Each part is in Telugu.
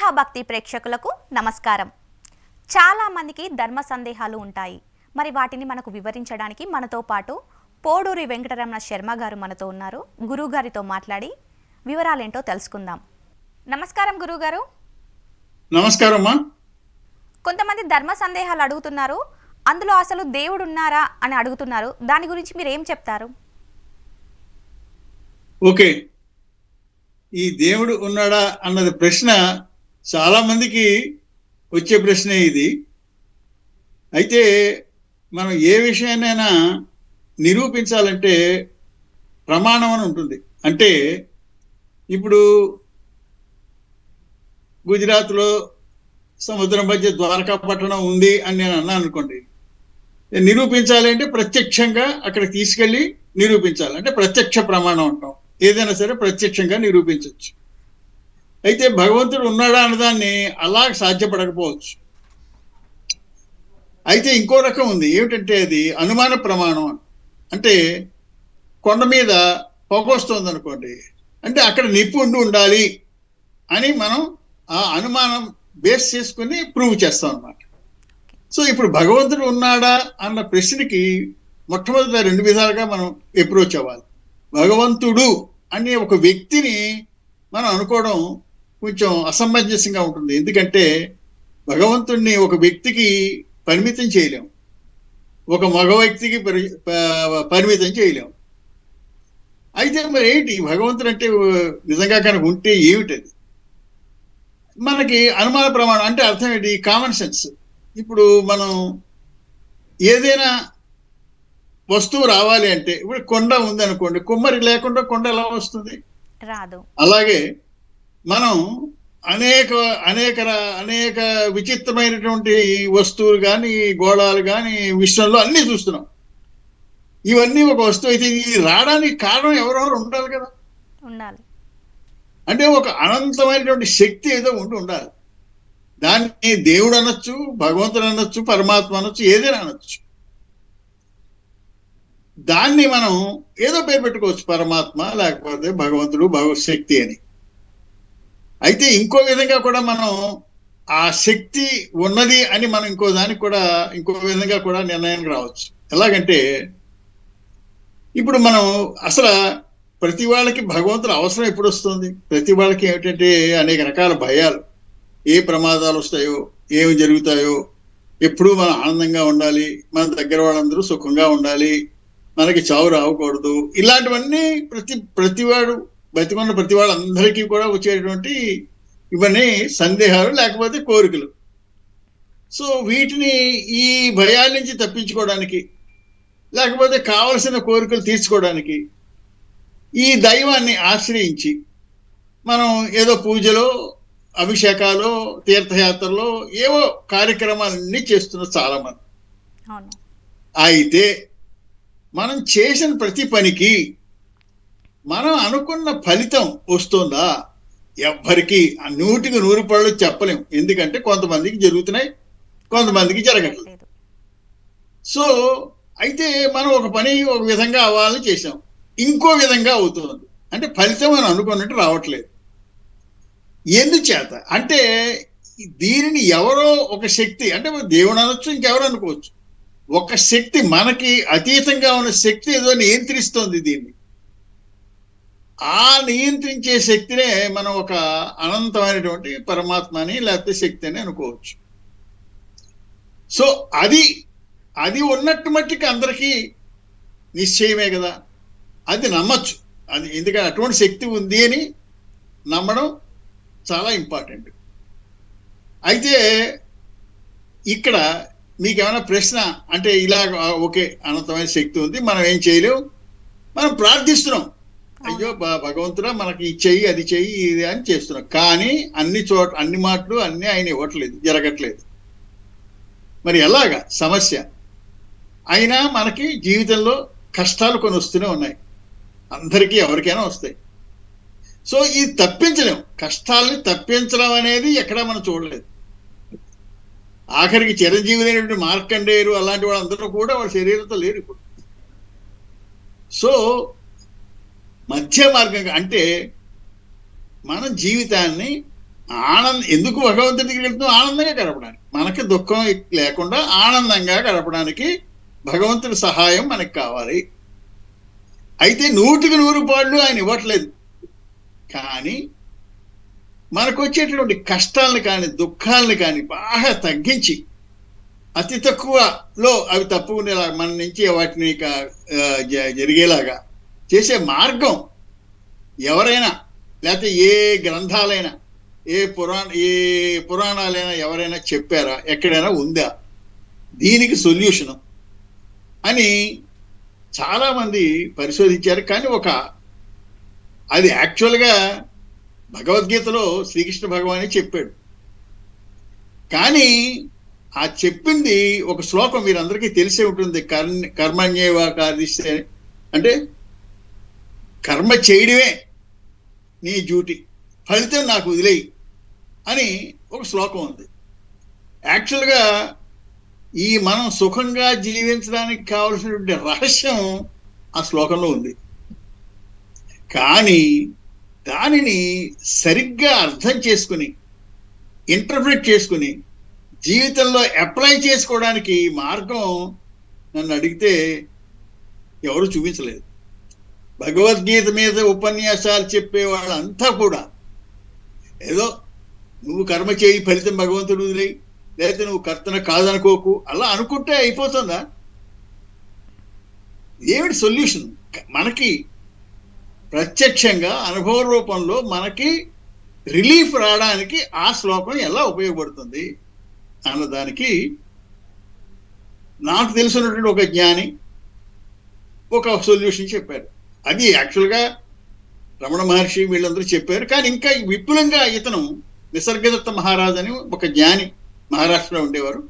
స్నేహభక్తి ప్రేక్షకులకు నమస్కారం. చాలా మందికి ధర్మ సందేహాలు ఉంటాయి. మరి వాటిని మనకు వివరించడానికి మనతో పాటు పోడూరి వెంకటరమణ శర్మ గారు మనతో ఉన్నారు. గురువు గారితో మాట్లాడి వివరాలేంటో తెలుసుకుందాం. నమస్కారం గురువుగారు. నమస్కారం. కొంతమంది ధర్మ సందేహాలు అడుగుతున్నారు, అందులో అసలు దేవుడు ఉన్నారా అని అడుగుతున్నారు. దాని గురించి మీరు ఏం చెప్తారు? ఓకే, ఈ దేవుడు ఉన్నాడా అన్నది ప్రశ్న చాలా మందికి వచ్చే ప్రశ్నే ఇది. అయితే మనం ఏ విషయాన్నైనా నిరూపించాలంటే ప్రమాణం అని ఉంటుంది. అంటే ఇప్పుడు గుజరాత్లో సముద్రం మధ్య ద్వారకా పట్టణం ఉంది అని నేను అన్నాను అనుకోండి, నిరూపించాలి అంటే ప్రత్యక్షంగా అక్కడికి తీసుకెళ్ళి నిరూపించాలి. అంటే ప్రత్యక్ష ప్రమాణం అంటాం. ఏదైనా సరే ప్రత్యక్షంగా నిరూపించవచ్చు. అయితే భగవంతుడు ఉన్నాడా అన్నదాన్ని అలా సాధ్యపడకపోవచ్చు. అయితే ఇంకో రకం ఉంది. ఏమిటంటే అది అనుమాన ప్రమాణం. అంటే కొండ మీద పొగ వస్తుంది అనుకోండి, అంటే అక్కడ నిప్పు ఉండాలి అని మనం ఆ అనుమానం బేస్ చేసుకుని ప్రూవ్ చేస్తాం అన్నమాట. సో ఇప్పుడు భగవంతుడు ఉన్నాడా అన్న ప్రశ్నకి మొట్టమొదటి రెండు విధాలుగా మనం అప్రోచ్ అవ్వాలి. భగవంతుడు అనే ఒక వ్యక్తిని మనం అనుకోవడం కొంచెం అసమంజసంగా ఉంటుంది. ఎందుకంటే భగవంతుడిని ఒక వ్యక్తికి పరిమితం చేయలేం, ఒక మగ వ్యక్తికి పరిమితం చేయలేం. అయితే మరి ఏంటి భగవంతుడు అంటే నిజంగా కనుక ఉంటే ఏమిటది? మనకి అనుమాన ప్రమాణం అంటే అర్థం ఏంటి? Common sense. ఇప్పుడు మనం ఏదైనా వస్తువు రావాలి అంటే, ఇప్పుడు కొండ ఉందనుకోండి, కుమ్మరి లేకుండా కొండ ఎలా వస్తుంది? రాదు. అలాగే మనం అనేక అనేక అనేక విచిత్రమైనటువంటి వస్తువులు కానీ గోళాలు కానీ విశ్వంలో అన్నీ చూస్తున్నాం. ఇవన్నీ ఒక వస్తువు అయితే ఇది రావడానికి కారణం ఎవరెవరు ఉండాలి కదా. ఉండాలి. అంటే ఒక అనంతమైనటువంటి శక్తి ఏదో ఉండాలి. దాన్ని దేవుడు అనొచ్చు, భగవంతుడు అనొచ్చు, పరమాత్మ అనొచ్చు, ఏదైనా అనొచ్చు. దాన్ని మనం ఏదో పేరు పెట్టుకోవచ్చు, పరమాత్మ లేకపోతే భగవంతుడు, భగవశక్తి అని. అయితే ఇంకో విధంగా కూడా మనం ఆ శక్తి ఉన్నది అని మనం ఇంకో విధంగా కూడా నిర్ణయానికి రావచ్చు. ఎలాగంటే ఇప్పుడు మనం అసలు ప్రతి వాళ్ళకి భగవంతుడు అవసరం ఎప్పుడు వస్తుంది? ప్రతి వాళ్ళకి ఏమిటంటే అనేక రకాల భయాలు, ఏ ప్రమాదాలు వస్తాయో, ఏమి జరుగుతాయో, ఎప్పుడూ మనం ఆనందంగా ఉండాలి, మన దగ్గర వాళ్ళందరూ సుఖంగా ఉండాలి, మనకి చావు రావకూడదు, ఇలాంటివన్నీ ప్రతివాడు బతికున్న ప్రతి వాళ్ళందరికీ కూడా వచ్చేటువంటి ఇవన్నీ సందేహాలు లేకపోతే కోరికలు. సో వీటిని ఈ భయాల నుంచి తప్పించుకోవడానికి లేకపోతే కావలసిన కోరికలు తీర్చుకోవడానికి ఈ దైవాన్ని ఆశ్రయించి మనం ఏదో పూజలో, అభిషేకాలు, తీర్థయాత్రలో ఏవో కార్యక్రమాలన్నీ చేస్తున్నారు చాలా మంది. అయితే మనం చేసిన ప్రతి పనికి మనం అనుకున్న ఫలితం వస్తుందా? ఎవ్వరికి 100కి 100 చెప్పలేం. ఎందుకంటే కొంతమందికి జరుగుతున్నాయి, కొంతమందికి జరగట్లేదు. సో అయితే మనం ఒక పని ఒక విధంగా అవ్వాలని చేసాం, ఇంకో విధంగా అవుతుంది. అంటే ఫలితం మనం అనుకున్నట్టు రావట్లేదు. ఎందుచేత అంటే దీనిని ఎవరో ఒక శక్తి, అంటే దేవుడు అనొచ్చు, ఇంకెవరు అనుకోవచ్చు, ఒక శక్తి, మనకి అతీతంగా ఉన్న శక్తి ఏదో నియంత్రిస్తుంది దీన్ని. ఆ నియంత్రించే శక్తినే మనం ఒక అనంతమైనటువంటి పరమాత్మని లేకపోతే శక్తి అని అనుకోవచ్చు. సో అది ఉన్నట్టు మట్టికి అందరికీ నిశ్చయమే కదా, అది నమ్మచ్చు. అది ఎందుకంటే అటువంటి శక్తి ఉంది అని నమ్మడం చాలా ఇంపార్టెంట్. అయితే ఇక్కడ మీకు ఏమైనా ప్రశ్న అంటే ఇలాగ ఓకే, అనంతమైన శక్తి ఉంది, మనం ఏం చేయలేము, మనం ప్రార్థిస్తున్నాం, అయ్యో భగవంతుడా మనకి చెయ్యి, అది చెయ్యి, ఇది అని చేస్తున్నాం. కానీ అన్ని మాటలు అన్నీ ఆయన ఇవ్వట్లేదు, జరగట్లేదు. మరి ఎలాగా సమస్య? అయినా మనకి జీవితంలో కష్టాలు కొన్ని వస్తూనే ఉన్నాయి, అందరికీ ఎవరికైనా వస్తాయి. సో ఇది తప్పించలేం, కష్టాలని తప్పించడం అనేది ఎక్కడా మనం చూడలేదు. ఆఖరికి చిరంజీవులైనటువంటి మార్కండేయులు అలాంటి వాళ్ళందరూ కూడా వాళ్ళ శరీరంతో లేరు ఇప్పుడు. సో మధ్య మార్గంగా అంటే మన జీవితాన్ని ఎందుకు భగవంతుడి దగ్గరికి వెళ్తున్నాం? ఆనందంగా గడపడానికి. మనకి దుఃఖం లేకుండా ఆనందంగా గడపడానికి భగవంతుడి సహాయం మనకి కావాలి. అయితే 100% ఆయన ఇవ్వట్లేదు. కానీ మనకు వచ్చేటువంటి కష్టాలను కానీ దుఃఖాలను కానీ బాగా తగ్గించి అతి తక్కువలో అవి తప్పుకునేలా మన నుంచి వాటిని జరిగేలాగా చేసే మార్గం ఎవరైనా, లేకపోతే ఏ గ్రంథాలైనా, ఏ పురాణాలైనా ఎవరైనా చెప్పారా? ఎక్కడైనా ఉందా దీనికి సొల్యూషను అని చాలా మంది పరిశోధించారు. కానీ అది యాక్చువల్గా భగవద్గీతలో శ్రీకృష్ణ భగవానే చెప్పాడు. కానీ ఆ చెప్పింది ఒక శ్లోకం మీరందరికీ తెలిసే ఉంటుంది. కర్మణ్యేవా కార్యిస్తే, అంటే కర్మ చేయడమే నీ డ్యూటీ, ఫలితం నాకు వదిలేయి అని ఒక శ్లోకం ఉంది. యాక్చువల్గా మనం సుఖంగా జీవించడానికి కావలసినటువంటి రహస్యం ఆ శ్లోకంలో ఉంది. కానీ దానిని సరిగ్గా అర్థం చేసుకుని, ఇంటర్ప్రిట్ చేసుకుని జీవితంలో అప్లై చేసుకోవడానికి మార్గం నన్ను అడిగితే ఎవరు చూపించలేదు. భగవద్గీత మీద ఉపన్యాసాలు చెప్పే వాళ్ళంతా కూడా ఏదో నువ్వు కర్మ చేయి, ఫలితం భగవంతుడు వదిలేయి, లేకపోతే నువ్వు కర్తన కాదనుకోకు, అలా అనుకుంటే అయిపోతుందా? ఏమిటి సొల్యూషన్? మనకి ప్రత్యక్షంగా అనుభవ రూపంలో మనకి రిలీఫ్ రావడానికి ఆ శ్లోకం ఎలా ఉపయోగపడుతుంది అన్నదానికి నాకు తెలిసినటువంటి ఒక జ్ఞాని ఒక సొల్యూషన్ చెప్పారు. అది యాక్చువల్గా రమణ మహర్షి వీళ్ళందరూ చెప్పారు. కానీ ఇంకా విపులంగా ఇతను నిసర్గదత్త మహారాజ్ అని ఒక జ్ఞాని మహారాష్ట్రలో ఉండేవారు.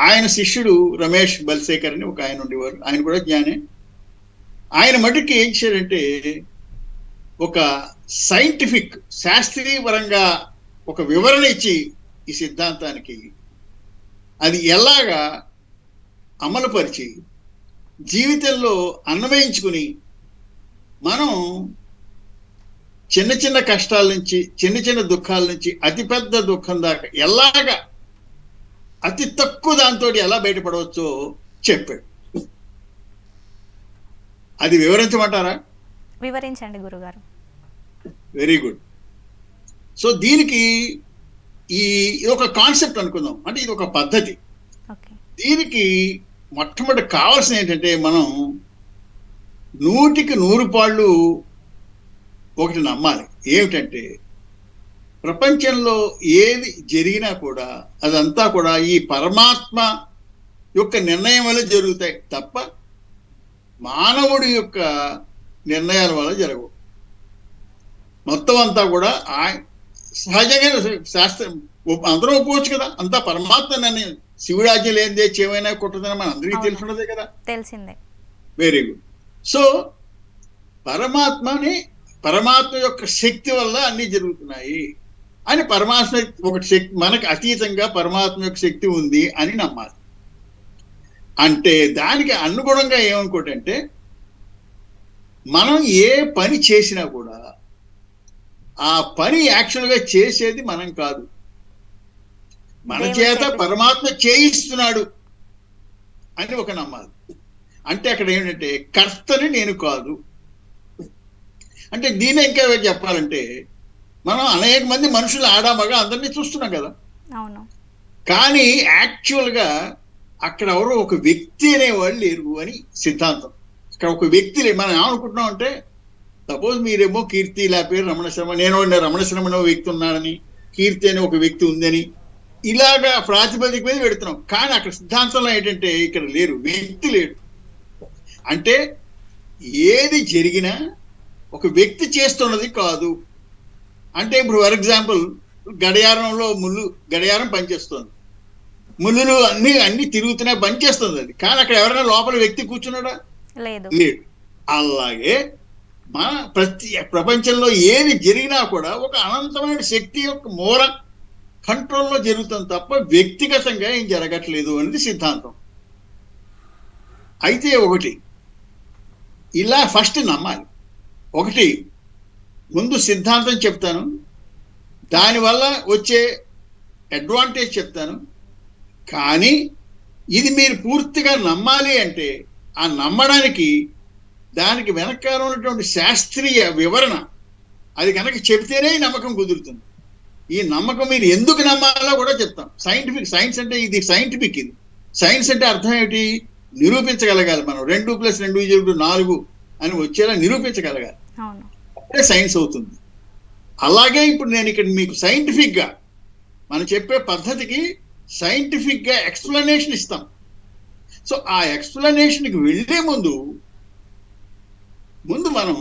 ఆయన శిష్యుడు రమేష్ బల్సేకర్ అని ఒక ఆయన ఉండేవారు. ఆయన కూడా జ్ఞానే. ఆయన మటుకి ఏం చేశారంటే ఒక సైంటిఫిక్, శాస్త్రీయ పరంగా ఒక వివరణ ఇచ్చి ఈ సిద్ధాంతానికి అది ఎలాగా అమలుపరిచి జీవితంలో అన్వయించుకుని మనం చిన్న చిన్న కష్టాల నుంచి, చిన్న చిన్న దుఃఖాల నుంచి అతిపెద్ద దుఃఖం దాకా ఎలాగా అతి తక్కువ దాంతో ఎలా బయటపడవచ్చో చెప్పాడు. అది వివరించమంటారా? వివరించండి గురుగారు. Very good. సో దీనికి ఇది ఒక కాన్సెప్ట్ అనుకుందాం, అంటే ఇది ఒక పద్ధతి. దీనికి మొట్టమొదటి కావాల్సిన ఏంటంటే మనం 100% ఒకటి నమ్మాలి. ఏమిటంటే ప్రపంచంలో ఏది జరిగినా కూడా అదంతా కూడా ఈ పరమాత్మ యొక్క నిర్ణయం వల్ల జరుగుతాయి తప్ప మానవుడి యొక్క నిర్ణయాల వల్ల జరగవు. మొత్తం అంతా కూడా సహజంగా శాస్త్రం అందరూ ఒప్పుకోవచ్చు కదా, అంతా పరమాత్మ నిర్ణయం. శివుడాజ్యం లేనిదే చేమైనా కుట్టదని మన అందరికీ తెలుసున్నదే కదా, తెలిసిందే. Very good. సో పరమాత్మ యొక్క శక్తి వల్ల అన్ని జరుగుతున్నాయి అని, పరమాత్మ ఒక శక్తి, మనకు అతీతంగా పరమాత్మ యొక్క శక్తి ఉంది అని నమ్మాలి. అంటే దానికి అనుగుణంగా ఏమనుకోటంటే మనం ఏ పని చేసినా కూడా ఆ పని యాక్చువల్గా చేసేది మనం కాదు, మన చేత పరమాత్మ చేయిస్తున్నాడు అని ఒక నమ్మాలి. అంటే అక్కడ ఏమిటంటే కర్తని నేను కాదు. అంటే దీని ఇంకా చెప్పాలంటే మనం అనేక మంది మనుషులు ఆడామగా అందరినీ చూస్తున్నాం కదా. అవును. కానీ యాక్చువల్గా అక్కడ ఎవరో ఒక వ్యక్తి అనేవాళ్ళు లేరు అని సిద్ధాంతం. అక్కడ ఒక వ్యక్తి లేదు. మనం ఏమనుకుంటున్నాం అంటే సపోజ్ మీరేమో కీర్తి, ఇలా పేరు రమణ శర్మ, నేను రమణ శర్మ అనే వ్యక్తి ఉన్నాడని, కీర్తి అనే ఒక వ్యక్తి ఉందని, ఇలాగా ప్రాతిపదిక మీద పెడుతున్నాం. కానీ అక్కడ సిద్ధాంతంలో ఏంటంటే ఇక్కడ లేరు, వ్యక్తి లేడు. అంటే ఏది జరిగినా ఒక వ్యక్తి చేస్తున్నది కాదు. అంటే ఇప్పుడు ఫర్ ఎగ్జాంపుల్ గడియారంలో గడియారం పనిచేస్తుంది, ముళ్ళు అన్ని తిరుగుతున్నాయి, పనిచేస్తుంది అది. కానీ అక్కడ ఎవరైనా లోపల వ్యక్తి కూర్చున్నాడా? లేడు. అలాగే మన ప్రపంచంలో ఏది జరిగినా కూడా ఒక అనంతమైన శక్తి యొక్క మూల కంట్రోల్లో జరుగుతుంది తప్ప వ్యక్తిగతంగా ఏం జరగట్లేదు అనేది సిద్ధాంతం. అయితే ఒకటి ఇలా ఫస్ట్ నమ్మాలి. ఒకటి ముందు సిద్ధాంతం చెప్తాను, దానివల్ల వచ్చే అడ్వాంటేజ్ చెప్తాను. కానీ ఇది మీరు పూర్తిగా నమ్మాలి అంటే ఆ నమ్మడానికి దానికి వెనకాల ఉన్నటువంటి శాస్త్రీయ వివరణ అది కనుక చెప్తేనే ఈ నమ్మకం కుదురుతుంది. ఈ నమ్మకం మీరు ఎందుకు నమ్మాలో కూడా చెప్తాం. సైన్స్ అంటే ఇది సైంటిఫిక్. ఇది సైన్స్ అంటే అర్థం ఏమిటి? నిరూపించగలగాలి. మనం 2+2=4 అని వచ్చేలా నిరూపించగలగాలి. అప్పుడే సైన్స్ అవుతుంది. అలాగే ఇప్పుడు నేను ఇక్కడ మీకు సైంటిఫిక్ గా మనం చెప్పే పద్ధతికి సైంటిఫిక్ గా ఎక్స్ప్లెనేషన్ ఇస్తాం. సో ఆ ఎక్స్ప్లెనేషన్కి వెళ్లే ముందు మనం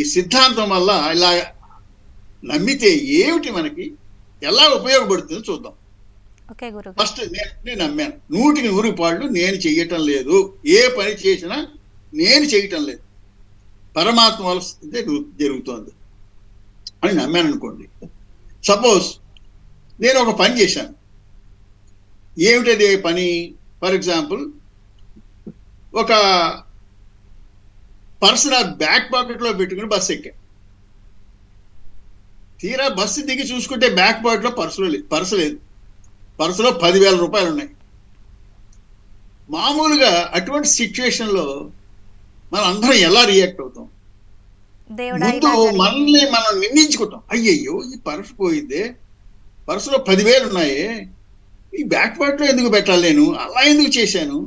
ఈ సిద్ధాంతం వల్ల ఇలా నమ్మితే ఏమిటి, మనకి ఎలా ఉపయోగపడుతుందో చూద్దాం. ఫస్ట్ నేను నమ్మాను 100% నేను చెయ్యటం లేదు, ఏ పని చేసినా నేను చేయటం లేదు, పరమాత్మ వల్ల జరుగుతోంది అని నమ్మాను అనుకోండి. సపోజ్ నేను ఒక పని చేశాను. ఏమిటది పని? ఫర్ ఎగ్జాంపుల్, ఒక పర్సు నా బ్యాక్ పాకెట్లో పెట్టుకుని బస్సు ఎక్కా. తీరా బస్సు దిగి చూసుకుంటే బ్యాక్ పాకెట్లో పర్సు లేదు. పర్సులో 10,000 రూపాయలు ఉన్నాయి. మామూలుగా అటువంటి సిచ్యువేషన్లో మనం అందరం ఎలా రియాక్ట్ అవుతాం? ముందు మనల్ని మనం నిందించుకుంటాం. అయ్యయ్యో, ఈ పర్సు పోయిందే, పర్సులో 10,000 ఉన్నాయే, ఈ బ్యాక్ పాకెట్లో ఎందుకు పెట్టాలి, నేను అలా ఎందుకు చేశాను,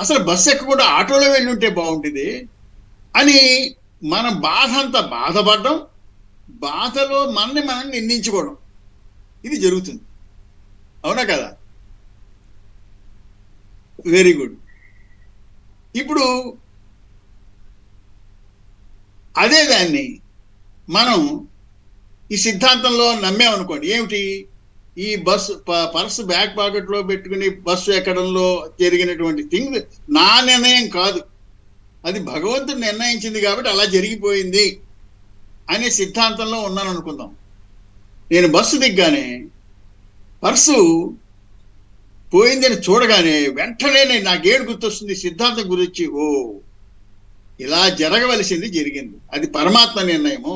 అసలు బస్సు ఎక్కకుండా ఆటోలో వెళ్ళి ఉంటే బాగుంటుంది అని మనం బాధపడడం, బాధలో మనని మనం నిందించుకోవడం, ఇది జరుగుతుంది. అవునా కదా? Very good. ఇప్పుడు అదే దాన్ని మనం ఈ సిద్ధాంతంలో నమ్మామనుకోండి. ఏమిటి? ఈ పర్సు బ్యాక్ పాకెట్లో పెట్టుకుని బస్సు ఎక్కడంలో జరిగినటువంటి థింగ్ నా నిర్ణయం కాదు, అది భగవంతుడు నిర్ణయించింది కాబట్టి అలా జరిగిపోయింది అనే సిద్ధాంతంలో ఉన్నాను అనుకుందాం. నేను బస్సు దిగ్గానే పర్సు పోయిందని చూడగానే వెంటనే నాకేడు గుర్తొస్తుంది సిద్ధాంతం గురించి. ఓ, ఇలా జరగవలసింది జరిగింది, అది పరమాత్మ నిర్ణయము,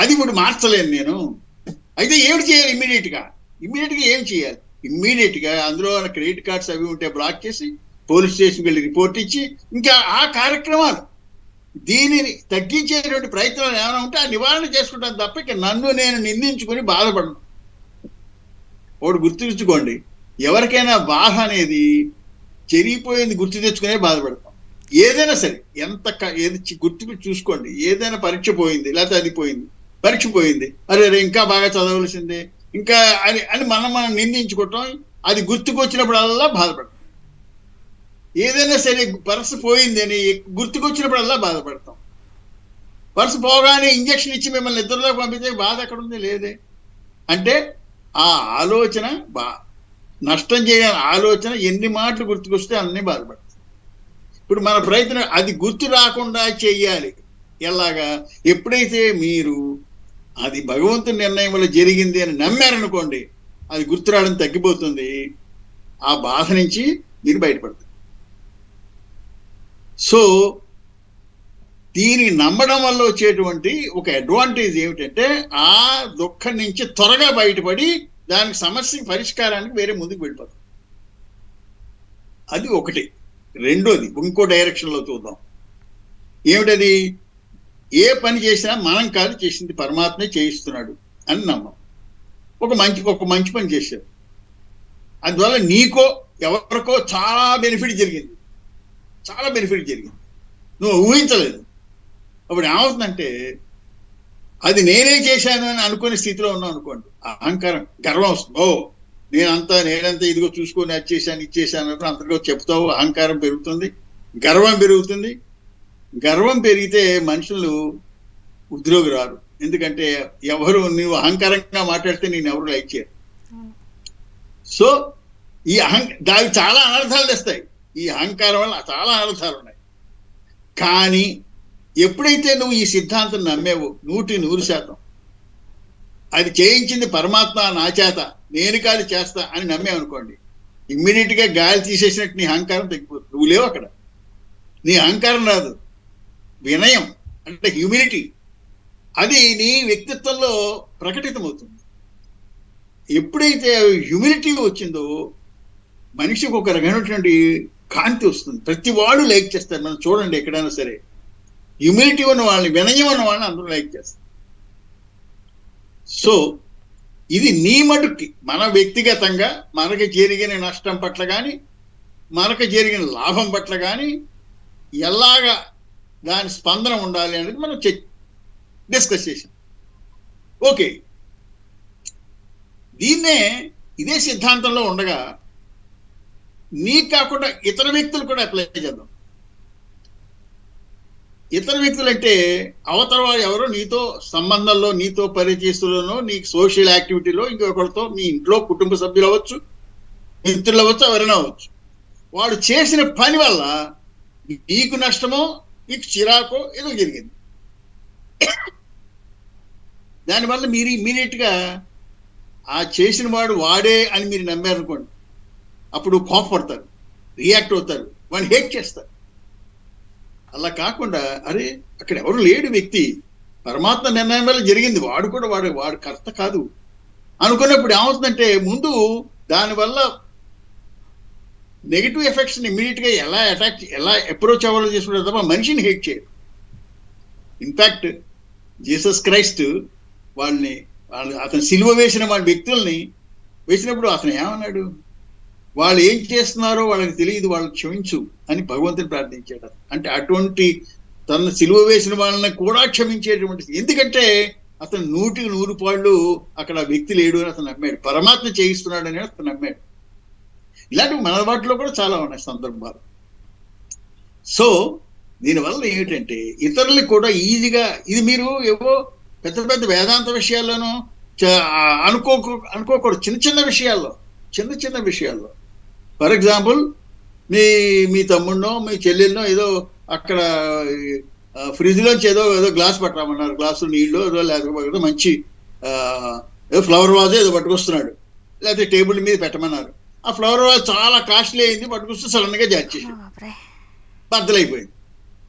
అది ఇప్పుడు మార్చలేను నేను. అయితే ఏమిటి చేయాలి? ఇమ్మీడియట్గా ఏం చేయాలి? ఇమ్మీడియట్గా అందులో క్రెడిట్ కార్డ్స్ అవి ఉంటే బ్లాక్ చేసి పోలీస్ స్టేషన్కి వెళ్ళి రిపోర్ట్ ఇచ్చి ఇంకా ఆ కార్యక్రమాలు, దీనిని తగ్గించేటువంటి ప్రయత్నాలు ఏమైనా ఉంటే ఆ నివారణ చేసుకుంటాను తప్ప ఇక నన్ను నేను నిందించుకొని బాధపడను. ఒకటి గుర్తుంచుకోండి, ఎవరికైనా బాధ అనేది చెరిగిపోయింది గుర్తు తెచ్చుకునే బాధపడతాం. ఏదైనా సరే ఏది గుర్తు చూసుకోండి. ఏదైనా పరీక్ష పోయింది, లేకపోతే అది పోయింది, పరీక్ష పోయింది, అరే ఇంకా బాగా చదవలసిందే ఇంకా అని మనం నిందించుకోవటం, అది గుర్తుకొచ్చినప్పుడల్లా బాధపడతాం. ఏదైనా సరే పర్సు పోయింది అని గుర్తుకొచ్చినప్పుడల్లా బాధపడతాం. పర్సు పోగానే ఇంజక్షన్ ఇచ్చి మిమ్మల్ని నిద్రలోకి పంపితే బాధ ఎక్కడ ఉంది? లేదే. అంటే ఆ ఆలోచన నష్టం చేయని ఆలోచన ఎన్ని మాటలు గుర్తుకొస్తే అన్నీ బాధపడతాం. ఇప్పుడు మన ప్రయత్నం అది గుర్తు రాకుండా చెయ్యాలి. ఎలాగా? ఎప్పుడైతే మీరు అది భగవంతుని నిర్ణయం వల్ల జరిగింది అని నమ్మారనుకోండి, అది గుర్తు రావడం తగ్గిపోతుంది, ఆ బాధ నుంచి మీరు బయటపడతారు. సో దీన్ని నమ్మడం వల్ల వచ్చేటువంటి ఒక అడ్వాంటేజ్ ఏమిటంటే ఆ దుఃఖం నుంచి త్వరగా బయటపడి దానికి సమస్యకి పరిష్కారానికి వేరే ముందుకు వెళ్ళిపోతాం. అది ఒకటి. రెండోది ఇంకో డైరెక్షన్లో చూద్దాం. ఏమిటది? ఏ పని చేసినా మనం కాదు చేసింది, పరమాత్మే చేయిస్తున్నాడు అని నమ్మం. ఒక మంచి పని చేశారు, అందువల్ల నీకో ఎవరికో చాలా బెనిఫిట్ జరిగింది, నువ్వు ఊహించలేదు. అప్పుడు ఏమవుతుందంటే అది నేనే చేశాను అని అనుకునే స్థితిలో ఉన్నావు అనుకోండి, అహంకారం, గర్వం వస్తుంది. ఓ నేనంతా ఇదిగో చూసుకొని ఇచ్చేసాను అంతగా చెప్తావు. అహంకారం పెరుగుతుంది, గర్వం పెరుగుతుంది. గర్వం పెరిగితే మనుషులు ఉద్యోగి రారు. ఎందుకంటే ఎవరు నువ్వు అహంకారంగా మాట్లాడితే నేను ఎవరు లైక్ చేయరు. సో ఈ దానికి చాలా అనర్థాలు తెస్తాయి. ఈ అహంకారం వల్ల చాలా అనర్థాలు ఉన్నాయి. కానీ ఎప్పుడైతే నువ్వు ఈ సిద్ధాంతం నమ్మేవో 100% అది చేయించింది పరమాత్మ నా చేత, నేను కాదు చేస్తా అని నమ్మేవనుకోండి, ఇమ్మీడియట్గా గాలి తీసేసినట్టు నీ అహంకారం తగ్గిపోతుంది. నువ్వు లేవు అక్కడ, నీ అహంకారం రాదు. వినయం అంటే హ్యూమిలిటీ, అది నీ వ్యక్తిత్వంలో ప్రకటితమవుతుంది. ఎప్పుడైతే హ్యూమిలిటీ వచ్చిందో మనిషికి ఒక రకమైనటువంటి కాంతి వస్తుంది. ప్రతి వాడు లైక్ చేస్తారు. మనం చూడండి ఎక్కడైనా సరే, హ్యూమిలిటీ ఉన్న వాళ్ళని, వినయం ఉన్న వాళ్ళని అందరూ లైక్ చేస్తారు. సో ఇది నీ మటుకి మన వ్యక్తిగతంగా మనకి జరిగిన నష్టం పట్ల కానీ మనకు జరిగిన లాభం పట్ల కానీ ఎలాగా దాని స్పందన ఉండాలి అనేది మనం డిస్కస్ చేసాం. ఓకే, దీన్నే ఇదే సిద్ధాంతంలో ఉండగా నీకు కాకుండా ఇతర వ్యక్తులు కూడా అప్లై చేద్దాం. ఇతర వ్యక్తులు అంటే అవతల వారు ఎవరో నీతో సంబంధంలో, నీతో పరిచయస్తులను, నీకు సోషల్ యాక్టివిటీలో ఇంకొకరితో, మీ ఇంట్లో కుటుంబ సభ్యులు అవ్వచ్చు, మిత్రులు అవ్వచ్చు, ఎవరైనా అవ్వచ్చు. వాడు చేసిన పని వల్ల నీకు నష్టమో, నీకు చిరాకో ఏదో జరిగింది. దానివల్ల మీరు ఇమ్మీడియట్ గా ఆ చేసిన వాడు వాడే అని మీరు నమ్మారనుకోండి, అప్పుడు కోపపడతారు, రియాక్ట్ అవుతారు, వాడిని హేట్ చేస్తారు. అలా కాకుండా అరే అక్కడ ఎవరు లేడు వ్యక్తి, పరమాత్మ నిర్ణయం వల్ల జరిగింది, వాడు కూడా వాడు కర్త కాదు అనుకున్నప్పుడు ఏమవుతుందంటే ముందు దానివల్ల నెగిటివ్ ఎఫెక్ట్స్ ఇమ్మీడియట్ గా ఎలా అప్రోచ్ అవ్వాలో చేసుకుంటారు తప్ప మనిషిని హేట్ చేయరు. ఇన్ఫాక్ట్ జీసస్ క్రైస్ట్ అతను సిలువ వేసిన వాళ్ళ వ్యక్తుల్ని వేసినప్పుడు అతను ఏమన్నాడు, వాళ్ళు ఏం చేస్తున్నారో వాళ్ళకి తెలియదు, వాళ్ళకి క్షమించు అని భగవంతుని ప్రార్థించాడు. అంటే అటువంటి తన సిలువ వేసిన వాళ్ళని కూడా క్షమించేటువంటి, ఎందుకంటే అతను 100% అక్కడ వ్యక్తి లేడు అని అతను నమ్మాడు, పరమాత్మ చేయిస్తున్నాడు అని అతను నమ్మాడు. ఇలాంటివి మన వాటిలో కూడా చాలా ఉన్నాయి సందర్భాలు. సో దీనివల్ల ఏమిటంటే ఇతరులకు కూడా ఈజీగా, ఇది మీరు ఏవో పెద్ద పెద్ద వేదాంత విషయాల్లోనూ అనుకోకూడదు, చిన్న విషయాల్లో. ఫర్ ఎగ్జాంపుల్ మీ తమ్ముడినో మీ చెల్లెల్లో ఏదో అక్కడ ఫ్రిడ్జ్ లోంచి ఏదో గ్లాస్ పట్టరామన్నారు, గ్లాసు నీళ్ళు ఏదో, లేకపోతే మంచి ఏదో ఫ్లవర్ వాజ్ ఏదో పట్టుకొస్తున్నాడు, లేకపోతే టేబుల్ మీద పెట్టమన్నారు. ఆ ఫ్లవర్ వాజ్ చాలా కాస్ట్లీ అయింది, పట్టుకొస్తే సడన్ గా జార్చేసి బద్దలైపోయింది,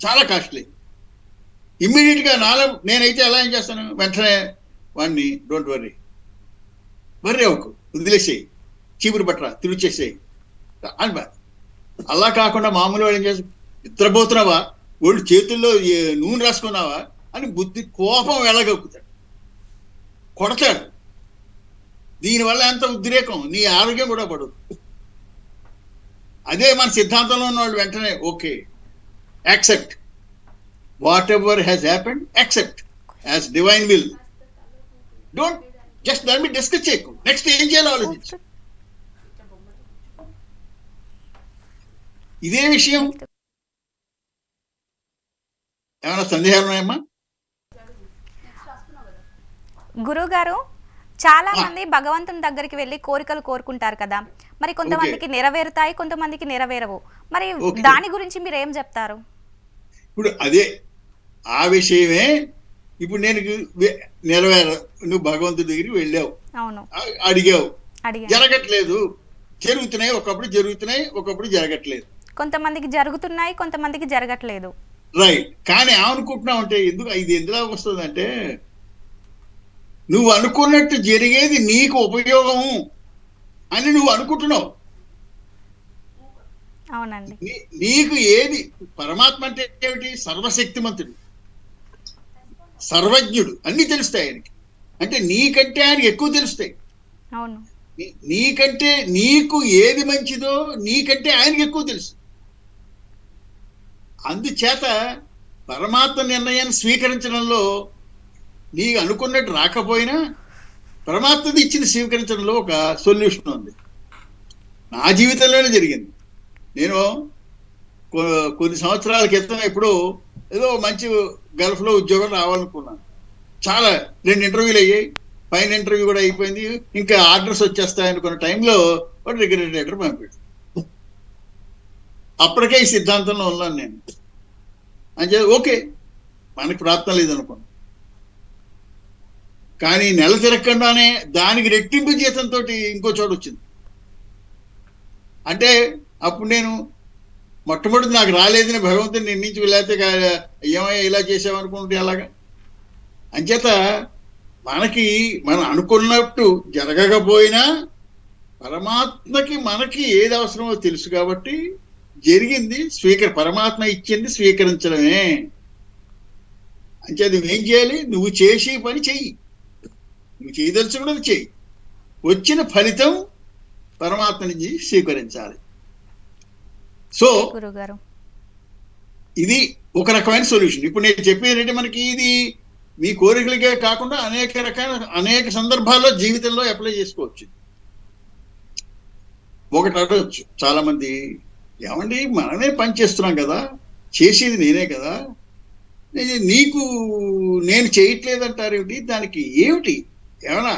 చాలా కాస్ట్లీ. ఇమ్మీడియట్ గా నేనైతే ఎలా ఏం చేస్తాను, వెంటనే వాడిని డోంట్ వర్రీ అవ్వకు, వదిలేసేయి, చీపురు పట్టరా, తిరిచేసేయి అని. అలా కాకుండా మామూలు వాడు ఏం చేస్తాడు, నిద్రపోతున్నావా, ఒళ్ళు చేతుల్లో నూనె రాసుకున్నావా అని బుద్ధి కోపం వెళ్ళగక్కుతాడు, కొడతాడు. దీనివల్ల ఎంత ఉద్రేకం, నీ ఆరోగ్యం కూడా పడదు. అదే మన సిద్ధాంతంలో ఉన్న వాళ్ళు వెంటనే okay, accept what ever has happened, accept as divine will, don't just దాని మీద డిస్కస్ చేయకు, నెక్స్ట్ ఏం చేయాలో ఆలోచించు. ఇదే విషయం. ఏమైనా సందేహాలు ఉన్నాయమ్మా? గురువు గారు, చాలా మంది భగవంతుని దగ్గరికి వెళ్ళి కోరికలు కోరుకుంటారు కదా, మరి కొంతమందికి నెరవేరుతాయి, కొంతమందికి నెరవేరవు. మరి దాని గురించి మీరు ఏం చెప్తారు? ఇప్పుడు అదే ఆ విషయమే. ఇప్పుడు నేను నువ్వు భగవంతుడి దగ్గరికి వెళ్ళావు, అవును, అడిగావు, జరగట్లేదు, జరుగుతున్నాయి, ఒకప్పుడు జరుగుతున్నాయి, ఒకప్పుడు జరగట్లేదు. కొంతమందికి జరుగుతున్నాయి, కొంతమందికి జరగట్లేదు. రైట్. కానీ ఏమనుకుంటున్నావు అంటే, ఇది ఎందులో వస్తుందంటే, నువ్వు అనుకున్నట్టు జరిగేది నీకు ఉపయోగము అని నువ్వు అనుకుంటున్నావు. అవునండి. నీకు ఏది, పరమాత్మ అంటే ఏమిటి, సర్వశక్తిమంతుడు, సర్వజ్ఞుడు, అన్ని తెలుస్తాయి ఆయనకి. అంటే నీకంటే ఆయనకి ఎక్కువ తెలుస్తాయి. అవును. నీకంటే నీకు ఏది మంచిదో నీకంటే ఆయనకి ఎక్కువ తెలుసు. అందుచేత పరమాత్మ నిర్ణయాన్ని స్వీకరించడంలో నీకు అనుకున్నట్టు రాకపోయినా పరమాత్మది ఇచ్చిన స్వీకరించడంలో ఒక సొల్యూషన్ ఉంది. నా జీవితంలోనే జరిగింది. నేను కొన్ని సంవత్సరాల క్రితం ఎప్పుడో ఏదో మంచి గల్ఫ్లో ఉద్యోగం రావాలనుకున్నాను. చాలా 2 ఇంటర్వ్యూలు అయ్యాయి, పైన ఇంటర్వ్యూ కూడా అయిపోయింది, ఇంకా ఆర్డర్స్ వచ్చేస్తాయి అనుకున్న టైంలో వాడు రిగ్రెట్ లెటర్ పంపాడు. అప్పటికే ఈ సిద్ధాంతంలో ఉన్నాను నేను. అంటే ఓకే, మనకి ప్రాప్తం లేదనుకున్నాను. కానీ నెల తిరగకుండానే దానికి రెట్టింపు జీతంతో ఇంకో చోటు వచ్చింది. అంటే అప్పుడు నేను మొట్టమొదటి నాకు రాలేదని భగవంతుని నిర్ణయించి, లేకపోతే ఏమయ్యా ఇలా చేసామనుకుంటే అలాగా అంచేత మనకి మనం అనుకున్నట్టు జరగకపోయినా పరమాత్మకి మనకి ఏది అవసరమో తెలుసు కాబట్టి జరిగింది పరమాత్మ ఇచ్చింది స్వీకరించడమే. అంచేత నువ్వేం చేయాలి? నువ్వు చేసే పని చెయ్యి, నువ్వు చేయదలుచుకున్నది చెయ్యి, వచ్చిన ఫలితం పరమాత్మ నుంచి స్వీకరించాలి. సో గురుగారు ఇది ఒక రకమైన సొల్యూషన్. ఇప్పుడు నేను చెప్పేది ఏంటంటే మనకి ఇది మీ కోరికలకే కాకుండా అనేక సందర్భాల్లో జీవితంలో అప్లై చేసుకోవచ్చు. ఒకటి అడగచ్చు చాలా మంది, ఏమండి మనమే పని చేస్తున్నాం కదా, చేసేది నేనే కదా, నీకు నేను చేయట్లేదంటారేమిటి? దానికి ఏమిటి ఏమైనా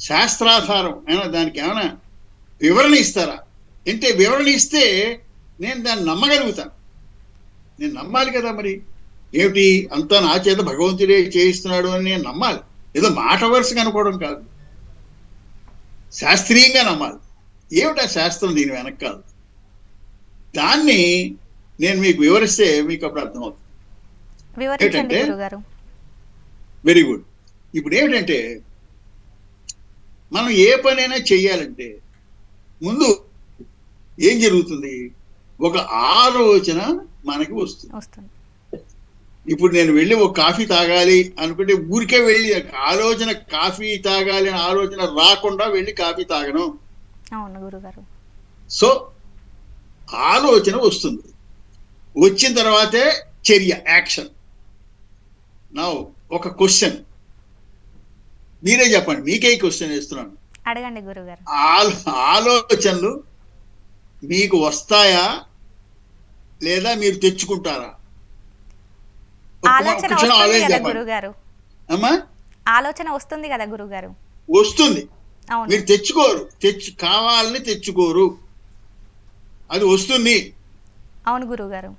శాస్త్రాధారం ఏమైనా, దానికి ఏమైనా వివరణ ఇస్తారా అంటే వివరణ ఇస్తే నేను దాన్ని నమ్మగలుగుతాను. నేను నమ్మాలి కదా, మరి ఏమిటి అంతా నా చేత భగవంతుడే చేయిస్తున్నాడు అని నేను నమ్మాలి. ఏదో మాట వరుసగా అనుకోవడం కాదు, శాస్త్రీయంగా నమ్మాలి. ఏమిటా శాస్త్రం దీని వెనకాల, దాన్ని నేను మీకు వివరిస్తే మీకు అప్పుడు అర్థమవుతుంది. వివరించండి గురుగారు. Very good. ఇప్పుడు ఏమిటంటే మనం ఏ పనైనా చెయ్యాలంటే ముందు ఏం జరుగుతుంది? ఒక ఆలోచన మనకి వస్తుంది. ఇప్పుడు నేను వెళ్ళి ఒక కాఫీ తాగాలి అనుకుంటే ఊరికే వెళ్ళి ఆలోచన కాఫీ తాగాలి అని ఆలోచన రాకుండా వెళ్ళి కాఫీ తాగను. అవును గురుగారు. సో ఆలోచన వస్తుంది, వచ్చిన తర్వాతే చర్య, యాక్షన్. నా ఒక క్వశ్చన్ మీరే చెప్పండి, మీకే క్వశ్చన్ వేస్తున్నాను. అడగండి గురుగారు. ఆలోచనలు మీకు వస్తాయా లేదా మీరు తెచ్చుకుంటారా? ఆలోచన వస్తుంది కదా గురుగారు. అమ్మా ఆలోచన వస్తుంది కదా గురుగారు. వస్తుంది, మీరు తెచ్చుకోరు, కావాలని తెచ్చుకోరు, అది వస్తుంది. అవును గురుగారు.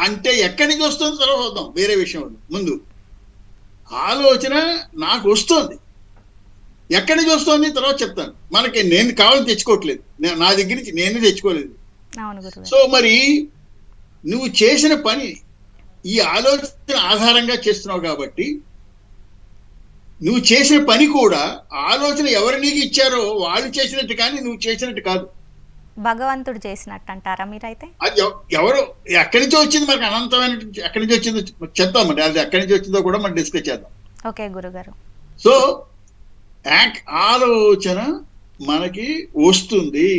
అంటే ఎక్కడి నుంచి వస్తుంది తర్వాత చూద్దాం, వేరే విషయం ఉంది. ముందు ఆలోచన నాకు వస్తుంది, ఎక్కడి నుంచి వస్తుంది తర్వాత చెప్తాను. మనకి నేను కావాలని తెచ్చుకోవట్లేదు, నా దగ్గర నుంచి నేనే తెచ్చుకోలేదు. సో మరి నువ్వు చేసిన పని ఈ ఆలోచన ఆధారంగా చేస్తున్నావు కాబట్టి నువ్వు చేసిన పని కూడా ఆలోచన ఎవరు నీకు ఇచ్చారో వాళ్ళు చేసినట్టు కానీ నువ్వు చేసినట్టు కాదు. భగవంతుడు చేసినట్టు అంటారా మీరైతే? అది ఎవరు ఎక్కడి నుంచో వచ్చింది, మనకు అనంతమైన ఎక్కడి నుంచి వచ్చిందో చెప్తామండి. అది ఎక్కడి నుంచి వచ్చిందో కూడా మనం డిస్కస్ చేద్దాం. ఓకే గురుగారు. సో ఆలోచన మనకి వస్తుంది,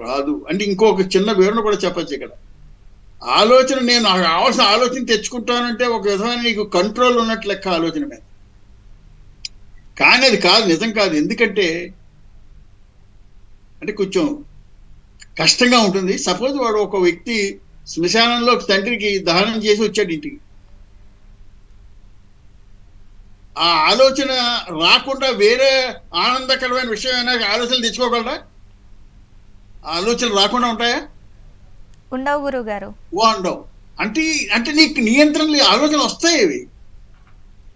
రాదు అంటే ఇంకొక చిన్న వివరణ కూడా చెప్పచ్చు ఇక్కడ. ఆలోచన నేను నాకు కావాల్సిన ఆలోచన తెచ్చుకుంటానంటే ఒక విధమైన నీకు కంట్రోల్ ఉన్నట్లు లెక్క ఆలోచన మీద. కానీ అది కాదు, నిజం కాదు. ఎందుకంటే అంటే కొంచెం కష్టంగా ఉంటుంది. సపోజ్ వాడు ఒక వ్యక్తి శ్మశానంలో తండ్రికి దహనం చేసి వచ్చాడు ఇంటికి, ఆ ఆలోచన రాకుండా వేరే ఆనందకరమైన విషయం అయినా ఆలోచనలు తెచ్చుకోగలరా? ఆలోచనలు రాకుండా ఉంటాయా? ఉండవు గురువు గారు. ఉండవు. అంటే నీకు నియంత్రణ ఆలోచనలు వస్తాయి అవి.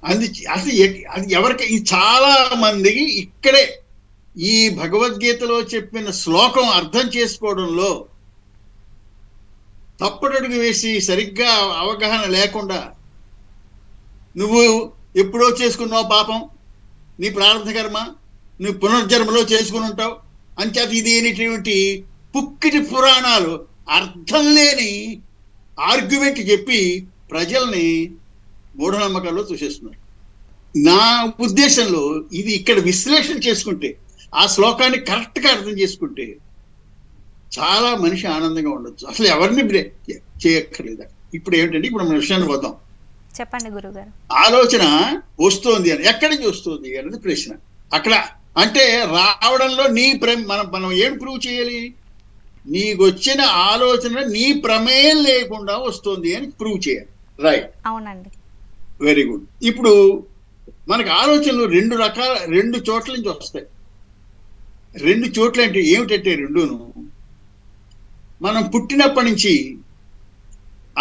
అసలు అది ఎవరికి చాలా మందికి ఇక్కడే ఈ భగవద్గీతలో చెప్పిన శ్లోకం అర్థం చేసుకోవడంలో తప్పటడుగు వేసి సరిగ్గా అవగాహన లేకుండా నువ్వు ఎప్పుడో చేసుకున్నావు పాపం, నీ ప్రారంభ కర్మ నువ్వు పునర్జన్మలో చేసుకుని ఉంటావు అంచేత ఇది అనేటువంటి పుక్కిటి పురాణాలు అర్థం లేని ఆర్గ్యుమెంట్ చెప్పి ప్రజల్ని మూఢనమ్మకాల్లో చూసేస్తున్నారు. నా ఉద్దేశంలో ఇది ఇక్కడ విశ్లేషణ చేసుకుంటే, ఆ శ్లోకాన్ని కరెక్ట్గా అర్థం చేసుకుంటే చాలా మనిషి ఆనందంగా ఉండొచ్చు. అసలు ఎవరిని చేయక్కర్లేదు. ఇప్పుడు ఏమిటంటే ఇప్పుడు మన విషయానికి వద్దాం. చెప్పండి గురుగారు. ఆలోచన వస్తుంది అని ఎక్కడి నుంచి వస్తుంది అనేది ప్రశ్న. అక్కడ అంటే రావడంలో మనం ఏం ప్రూవ్ చేయాలి? నీకు వచ్చిన ఆలోచన నీ ప్రమేయం లేకుండా వస్తుంది అని ప్రూవ్ చేయాలి. రైట్? అవునండి. Very good. ఇప్పుడు మనకు ఆలోచనలు రెండు చోట్ల నుంచి వస్తాయి. రెండు చోట్ల అంటే ఏమిటంటే రెండును మనం పుట్టినప్పటి నుంచి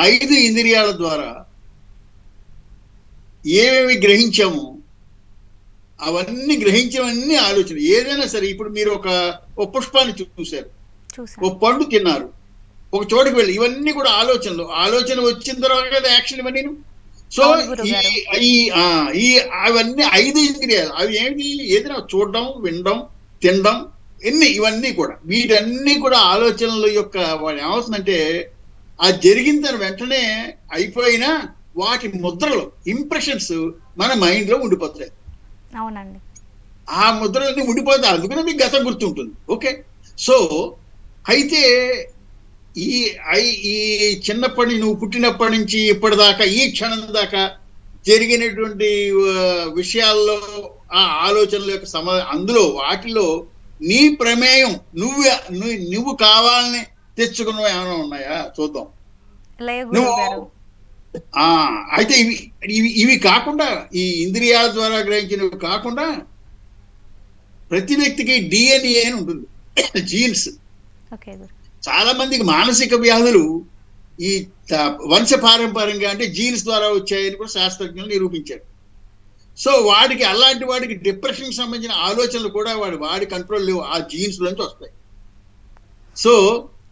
5 ఇంద్రియాల ద్వారా ఏమేమి గ్రహించామో అవన్నీ గ్రహించవన్నీ ఆలోచన. ఏదైనా సరే ఇప్పుడు మీరు ఒక పుష్పాన్ని చూశారు, ఒక పండు తిన్నారు, ఒక చోటుకు వెళ్ళి, ఇవన్నీ కూడా ఆలోచనలు. ఆలోచన వచ్చిన తర్వాత కదా యాక్షన్ ఇవన్నీ. సో అవును ఈ గురుగారు. ఈ ఆ, ఈ అవన్నీ 5 ఇంద్రియాలు అవి ఏంటి? ఏదైనా చూడడం, వినడం, తినడం, ఇవన్నీ కూడా వీటన్నీ కూడా ఆలోచనల యొక్క వాడు ఏమవుతుందంటే ఆ జరిగిన దాని వెంటనే అయిపోయినా వాటి ముద్రలు, ఇంప్రెషన్స్ మన మైండ్ లో ఉండిపోతాయి. అవునండి. ఆ ముద్రలన్నీ ఉండిపోతాయి, అందుకనే మీకు గతం గుర్తుంటుంది. ఓకే. సో అయితే ఈ ఈ చిన్నప్పటి నువ్వు పుట్టినప్పటి నుంచి ఇప్పటిదాకా ఈ క్షణం దాకా జరిగినటువంటి విషయాల్లో ఆ ఆలోచనల యొక్క అందులో వాటిలో నీ ప్రమేయం నువ్వు కావాలని తెచ్చుకున్నవి ఏమైనా ఉన్నాయా చూద్దాం. లేవు నువ్వు గురుగారు. ఆ అయితే ఇవి కాకుండా, ఈ ఇంద్రియాల ద్వారా గ్రహించినవి కాకుండా ప్రతి వ్యక్తికి డిఎన్ఏ అని ఉంటుంది, జీన్స్. ఓకే గురు. చాలా మందికి మానసిక వ్యాధులు ఈ వంశ పారంపర్యంగా అంటే జీన్స్ ద్వారా వచ్చాయని కూడా శాస్త్రజ్ఞులు నిరూపించారు. సో అలాంటి వాడికి డిప్రెషన్ సంబంధించిన ఆలోచనలు కూడా వాడి కంట్రోల్ లేవు, ఆ జీన్స్ నుంచి వస్తాయి. సో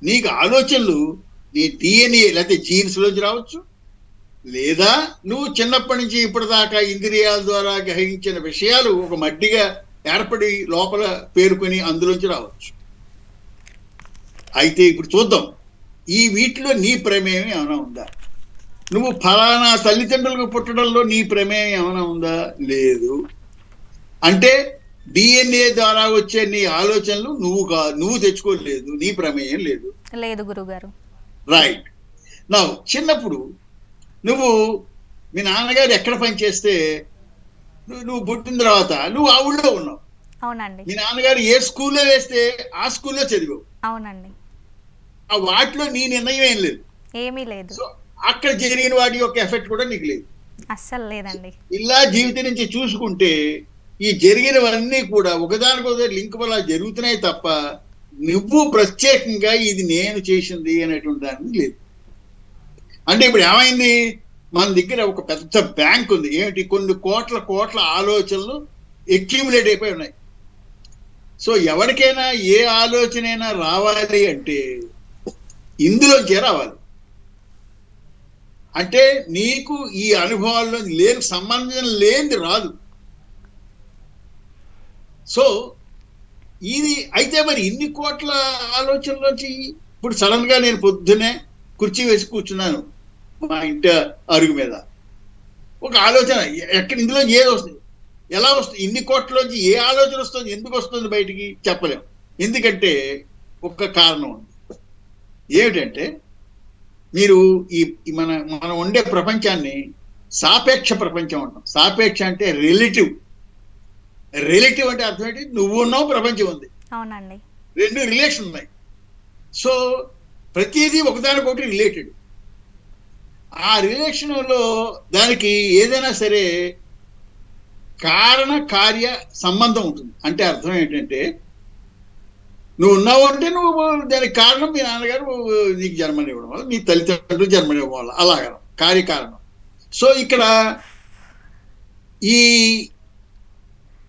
నీకు ఆలోచనలు నీ డిఎన్ఏ లేకపోతే జీన్స్ లోంచి రావచ్చు, లేదా నువ్వు చిన్నప్పటి నుంచి ఇప్పటిదాకా ఇంద్రియాల ద్వారా గ్రహించిన విషయాలు ఒక మడ్డిగా ఏర్పడి లోపల పేరుకొని అందులోంచి రావచ్చు. అయితే ఇప్పుడు చూద్దాం, ఈ వీటిలో నీ ప్రమేయం ఏమైనా ఉందా? నువ్వు ఫలానా తల్లిదండ్రులకు పుట్టడంలో నీ ప్రమేయం ఏమైనా ఉందా? లేదు. అంటే డిఎన్ఏ ద్వారా వచ్చే నీ ఆలోచనలు నువ్వు తెచ్చుకోలేదు, నీ ప్రమేయం లేదు. లేదు గురుగారు. రైట్. నా చిన్నప్పుడు నువ్వు మీ నాన్నగారు ఎక్కడ పనిచేస్తే నువ్వు పుట్టిన తర్వాత నువ్వు ఆ ఊళ్ళో ఉన్నావు. అవునండి. మీ నాన్నగారు ఏ స్కూల్లో వేస్తే ఆ స్కూల్లో చదివావు. అవునండి. ఆ వాటిలో నీ నిర్ణయం ఏం లేదు. ఏమీ లేదు. సో అక్కడ జరిగిన వాటి యొక్క ఎఫెక్ట్ కూడా నీకు లేదు. అస్సలు లేదండి. ఇలా జీవితం నుంచి చూసుకుంటే ఈ జరిగినవన్నీ కూడా ఒకదానికొకటి లింక్ వల్ల జరుగుతున్నాయి తప్ప నువ్వు ప్రత్యేకంగా ఇది నేను చేసింది అనేటువంటి దానికి లేదు. అంటే ఇప్పుడు ఏమైంది, మన దగ్గర ఒక పెద్ద బ్యాంక్ ఉంది. ఏమిటి? కొన్ని కోట్ల ఆలోచనలు అక్యూములేట్ అయిపోయి ఉన్నాయి. సో ఎవరికైనా ఏ ఆలోచనైనా రావాలి అంటే ఇందులోంచే రావాలి. అంటే నీకు ఈ అనుభవాల్లో సంబంధం లేనిది రాదు. సో ఇది అయితే మరి ఇన్ని కోట్ల ఆలోచనలోంచి ఇప్పుడు సడన్ గా నేను పొద్దునే కుర్చీ వేసి కూర్చున్నాను మా ఇంటి అరుగు మీద, ఒక ఆలోచన ఇందులో ఏది వస్తుంది, ఎలా వస్తుంది? ఇన్ని కోట్లలోంచి ఏ ఆలోచన వస్తుంది, ఎందుకు వస్తుంది బయటికి చెప్పలేం. ఎందుకంటే ఒక కారణం ఉంది. ఏమిటంటే మీరు మనం ఉండే ప్రపంచాన్ని సాపేక్ష ప్రపంచం అంటాం. సాపేక్ష అంటే రిలేటివ్ అంటే అర్థం ఏంటి? నువ్వు ఉన్నావు, ప్రపంచం ఉంది. అవునండి. రెండు రిలేషన్ ఉన్నాయి. సో ప్రతిదీ ఒకదానికొకటి రిలేటెడ్. ఆ రిలేషన్లో దానికి ఏదైనా సరే కారణ కార్య సంబంధం ఉంటుంది. అంటే అర్థం ఏంటంటే నువ్వు ఉన్నావు అంటే నువ్వు దానికి కారణం మీ నాన్నగారు నీకు జన్మనివ్వడం వల్ల, మీ తల్లిదండ్రులు జన్మనివ్వడం వల్ల, అలాగా కార్యకారణం. సో ఇక్కడ ఈ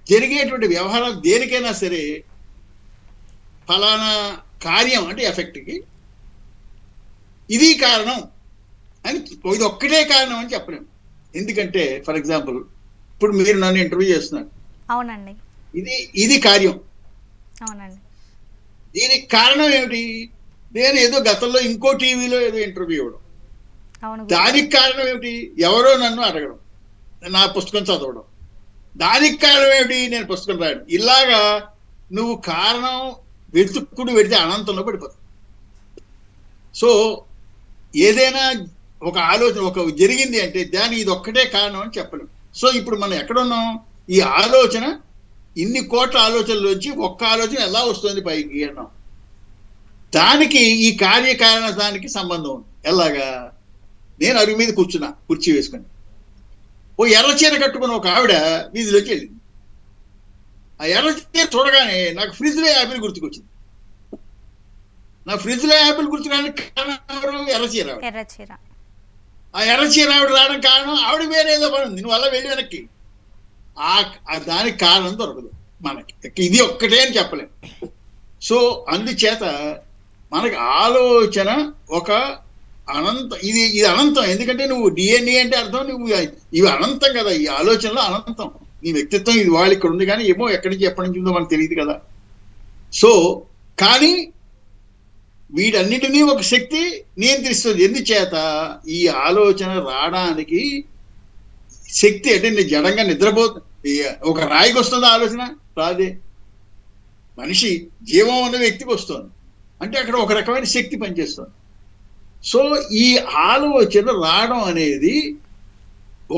జరిగేటువంటి వ్యవహారాలు దేనికైనా సరే ఫలానా కార్యం అంటే ఎఫెక్ట్కి ఇది కారణం అని, ఇది ఒక్కటే కారణం అని చెప్పలేము. ఎందుకంటే ఫర్ ఎగ్జాంపుల్ ఇప్పుడు మీరు నన్ను ఇంటర్వ్యూ చేస్తున్నారు. అవునండి. ఇది కార్యం. అవునండి. దీనికి కారణం ఏమిటి? నేను ఏదో గతంలో ఇంకో టీవీలో ఏదో ఇంటర్వ్యూ ఇవ్వడం. అవును. దానికి కారణం ఏమిటి? ఎవరో నన్ను అడగడం, నా పుస్తకం చదవడం. దానికి కారణం ఏమిటి? నేను పుస్తకం రాయడం. ఇలాగా నువ్వు కారణం వెతుక్కుడు పెడితే అనంతంలో పడిపోతావు. సో ఏదైనా ఒక ఆలోచన ఒక జరిగింది అంటే దాని ఇది ఒక్కటే కారణం అని చెప్పలేం. సో ఇప్పుడు మనం ఎక్కడున్నాం? ఈ ఆలోచన ఇన్ని కోట్ల ఆలోచనలోంచి ఒక్క ఆలోచన ఎలా వస్తుంది పైకి అన్నాం. దానికి ఈ కార్యకారణ దానికి సంబంధం ఉంది. ఎలాగా? నేను అరుగు మీద కూర్చున్నా కుర్చీ వేసుకొని, ఓ ఎర్ర చీర కట్టుకుని ఒక ఆవిడ వీధిలోకి వెళ్ళింది. ఆ ఎర్ర చీర చూడగానే నాకు ఫ్రిడ్జ్లో యాపిల్ గుర్తుకొచ్చింది. నా ఫ్రిడ్జ్లో యాపిల్ గుర్తురానికి కారణం ఎర్ర చీర. ఆ ఎర్ర చీర ఆవిడ రావడం కారణం ఆవిడ వేరేదో పని ఉంది, నువ్వు అలా వెళ్ళి వెనక్కి. దానికి కారణం దొరకదు మనకి. ఇది ఒక్కటే అని చెప్పలేం. సో అందుచేత మనకి ఆలోచన ఒక ఇది అనంతం. ఎందుకంటే నువ్వు డిఎన్ఏ అంటే అర్థం నువ్వు ఇవి అనంతం కదా, ఈ ఆలోచనలో అనంతం. నీ వ్యక్తిత్వం ఇది వాళ్ళు ఇక్కడ ఉంది కానీ ఏమో ఎక్కడి నుంచి ఎప్పటి నుంచి ఉందో మనకు తెలియదు కదా. సో కానీ వీటన్నిటినీ ఒక శక్తి నియంత్రిస్తుంది. ఎందుచేత ఈ ఆలోచన రావడానికి శక్తి అంటే నేను జడంగా ఒక రాయికి వస్తుందా ఆలోచన? రాదే. మనిషి జీవం ఉన్న వ్యక్తికి వస్తుంది అంటే అక్కడ ఒక రకమైన శక్తి పనిచేస్తుంది. సో ఈ ఆలోచన రావడం అనేది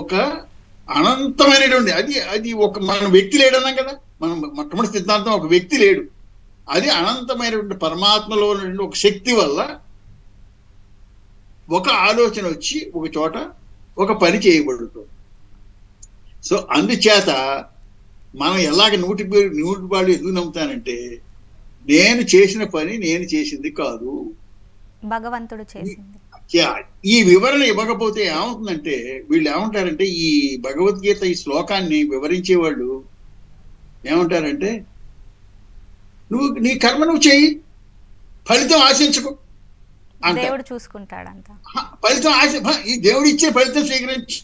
ఒక అనంతమైనటువంటి అది ఒక మన వ్యక్తి లేడన్నాం కదా, మనం మొట్టమొదటి సిద్ధాంతం ఒక వ్యక్తి లేడు, అది అనంతమైనటువంటి పరమాత్మలో ఉన్నటువంటి ఒక శక్తి వల్ల ఒక ఆలోచన వచ్చి ఒక చోట ఒక పని చేయబడుతుంది. సో అందుచేత మనం ఎలాగ నూటి పాళ్ళు ఎందుకు నమ్ముతానంటే నేను చేసిన పని నేను చేసింది కాదు, భగవంతుడు చేసింది. ఈ వివరణ ఇవ్వకపోతే ఏమవుతుందంటే వీళ్ళు ఏమంటారంటే ఈ భగవద్గీత ఈ శ్లోకాన్ని వివరించే వాళ్ళు ఏమంటారంటే నువ్వు నీ కర్మ నువ్వు చెయ్యి, ఫలితం ఆశించకు అంట. దేవుడు చూసుకుంటాడంట. ఫలితం ఈ దేవుడు ఇచ్చే ఫలితం స్వీకరించు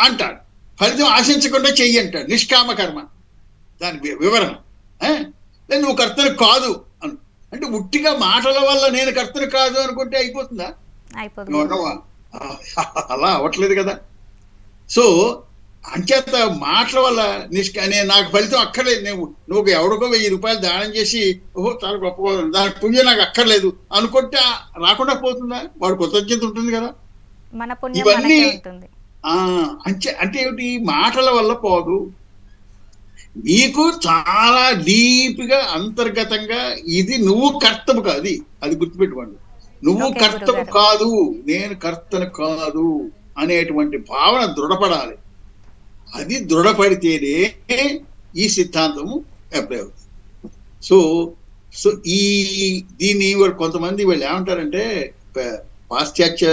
అంటాడు. ఫలితం ఆశించకుండా చెయ్యి అంటాడు. నిష్కామ కర్మ దాని వివరణ. నువ్వు కర్తను కాదు అంటే ఉట్టిగా మాటల వల్ల నేను కర్తను కాదు అనుకుంటే అయిపోతుందా? అలా అవ్వట్లేదు కదా. సో అంచేత మాటల వల్ల నాకు ఫలితం అక్కర్లేదు, నువ్వు ఎవరికో 1000 రూపాయలు దానం చేసి ఓహో చాలా గొప్ప దానికి పుణ్యం నాకు అక్కర్లేదు అనుకుంటే రాకుండా పోతుందా? వాడు కృతజ్ఞత ఉంటుంది కదా. ఇవన్నీ అంటే ఏమిటి? మాటల వల్ల పోదు. నీకు చాలా డీప్ గా అంతర్గతంగా ఇది నువ్వు కర్తవు కాదు, అది గుర్తుపెట్టుకోండి. నువ్వు కర్తవు కాదు, నేను కర్తను కాదు అనేటువంటి భావన దృఢపడాలి. అది దృఢపడితేనే ఈ సిద్ధాంతము అప్లై అవుతుంది. సో దీన్ని కొంతమంది వాళ్ళు ఏమంటారంటే పాశ్చాత్య